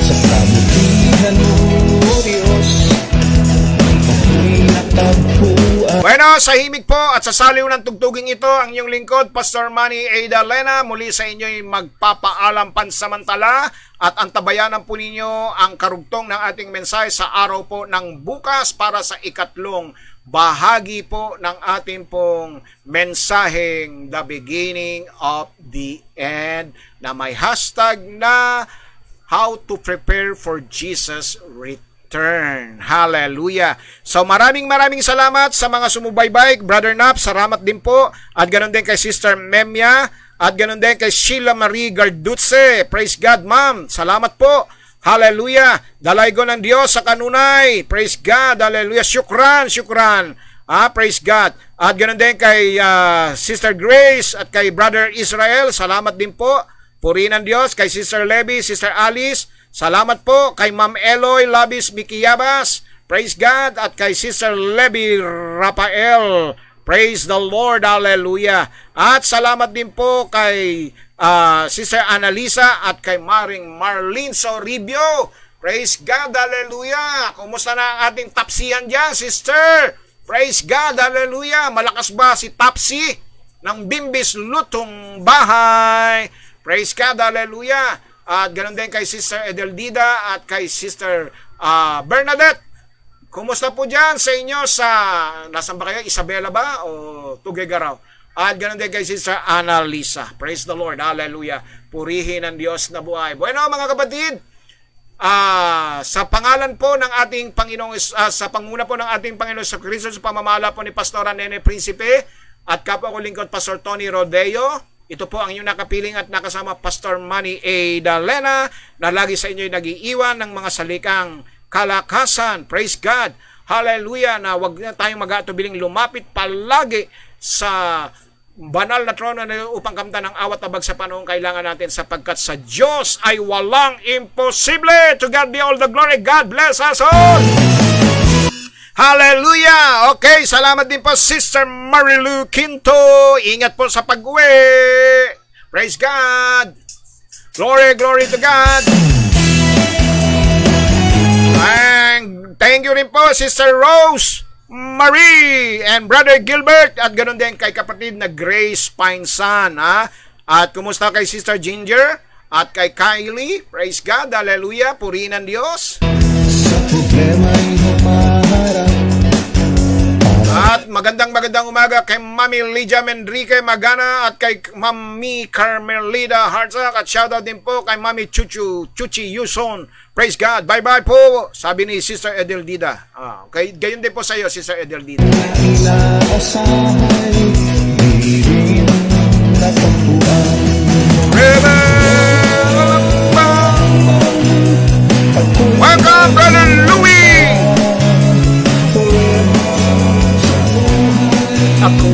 sa kabutihan mo, Diyos. Ako'y natagpuan. Bueno, sa himig po at sa saliw ng tugtuging ito, ang inyong lingkod, Pastor Manny A. Dalena, muli sa inyo'y magpapaalam pansamantala at antabayanan po ninyo ang karugtong ng ating mensahe sa araw po ng bukas para sa ikatlong bahagi po ng ating pong mensaheng The Beginning of the End na may hashtag na How to Prepare for Jesus Return. Hallelujah. So maraming salamat sa mga sumubaybay. Brother Nap, salamat din po. At ganoon din kay Sister Memia. At ganoon din kay Sheila Marie Gardutse. Praise God, ma'am. Salamat po. Hallelujah. Dalay ko ng Diyos sa kanunay. Praise God. Hallelujah. Syukran. Praise God. At ganoon din kay Sister Grace at kay Brother Israel. Salamat din po. Purihin ng Diyos. Kay Sister Levy, Sister Alice. Salamat po. Kay Ma'am Eloy Labis Mikiyabas. Praise God. At kay Sister Levy Rafael. Praise the Lord. Hallelujah. At salamat din po kay Sister Annalisa at kay Maring Marlene Soribio. Praise God. Hallelujah. Kumusta na ang ating tapsiyan dyan, sister? Praise God. Hallelujah. Malakas ba si Tapsi ng Bimbis Lutong Bahay? Praise God. Hallelujah. At ganoon din kay Sister Edeldida at kay Sister Bernadette. Kumusta po dyan sa inyo sa, nasan ba kayo? Isabela ba? O Tugigaraw? At ganoon din kay Sister Annalisa. Praise the Lord. Hallelujah. Purihin ang Diyos na buhay. Bueno, mga kapatid, sa pangalan po ng ating Panginoong, sa panguna po ng ating Panginoon sa Kristo, sa pamamahala po ni Pastora Nene Principe at kapwa ko lingkod Pastor Tony Rodeo, ito po ang inyong nakapiling at nakasama Pastor Manny A. Dalena na lagi sa inyo nag-iiwan ng mga salikang kalakasan. Praise God. Hallelujah. Na wag na tayong mag-atubiling lumapit palagi sa banal na trono na upang kamtan ng awat tabag sa panahong kailangan natin sapagkat sa Diyos ay walang imposible. To God be all the glory. God bless us all. Hallelujah. Okay, salamat din po Sister Marilu Quinto. Ingat po sa pag-uwi. Praise God. Glory to God. And thank you rin po Sister Rose Marie and Brother Gilbert at ganoon din kay kapatid na Grace Pinesan. At kumusta kay Sister Ginger at kay Kylie? Praise God, hallelujah, purihin ang Diyos. Sa problema'y humaharap. At magandang umaga kay Mami Lydia Menrique Magana at kay Mami Carmelida Hartzak at shoutout din po kay Mami Chuchi Yuson. Praise God. Bye-bye po, sabi ni Sister Edeldida. Okay, gayon din po sa iyo, Sister Edeldida. Inaasahay, di rin natagpuan. Welcome, Brother Louie! Ako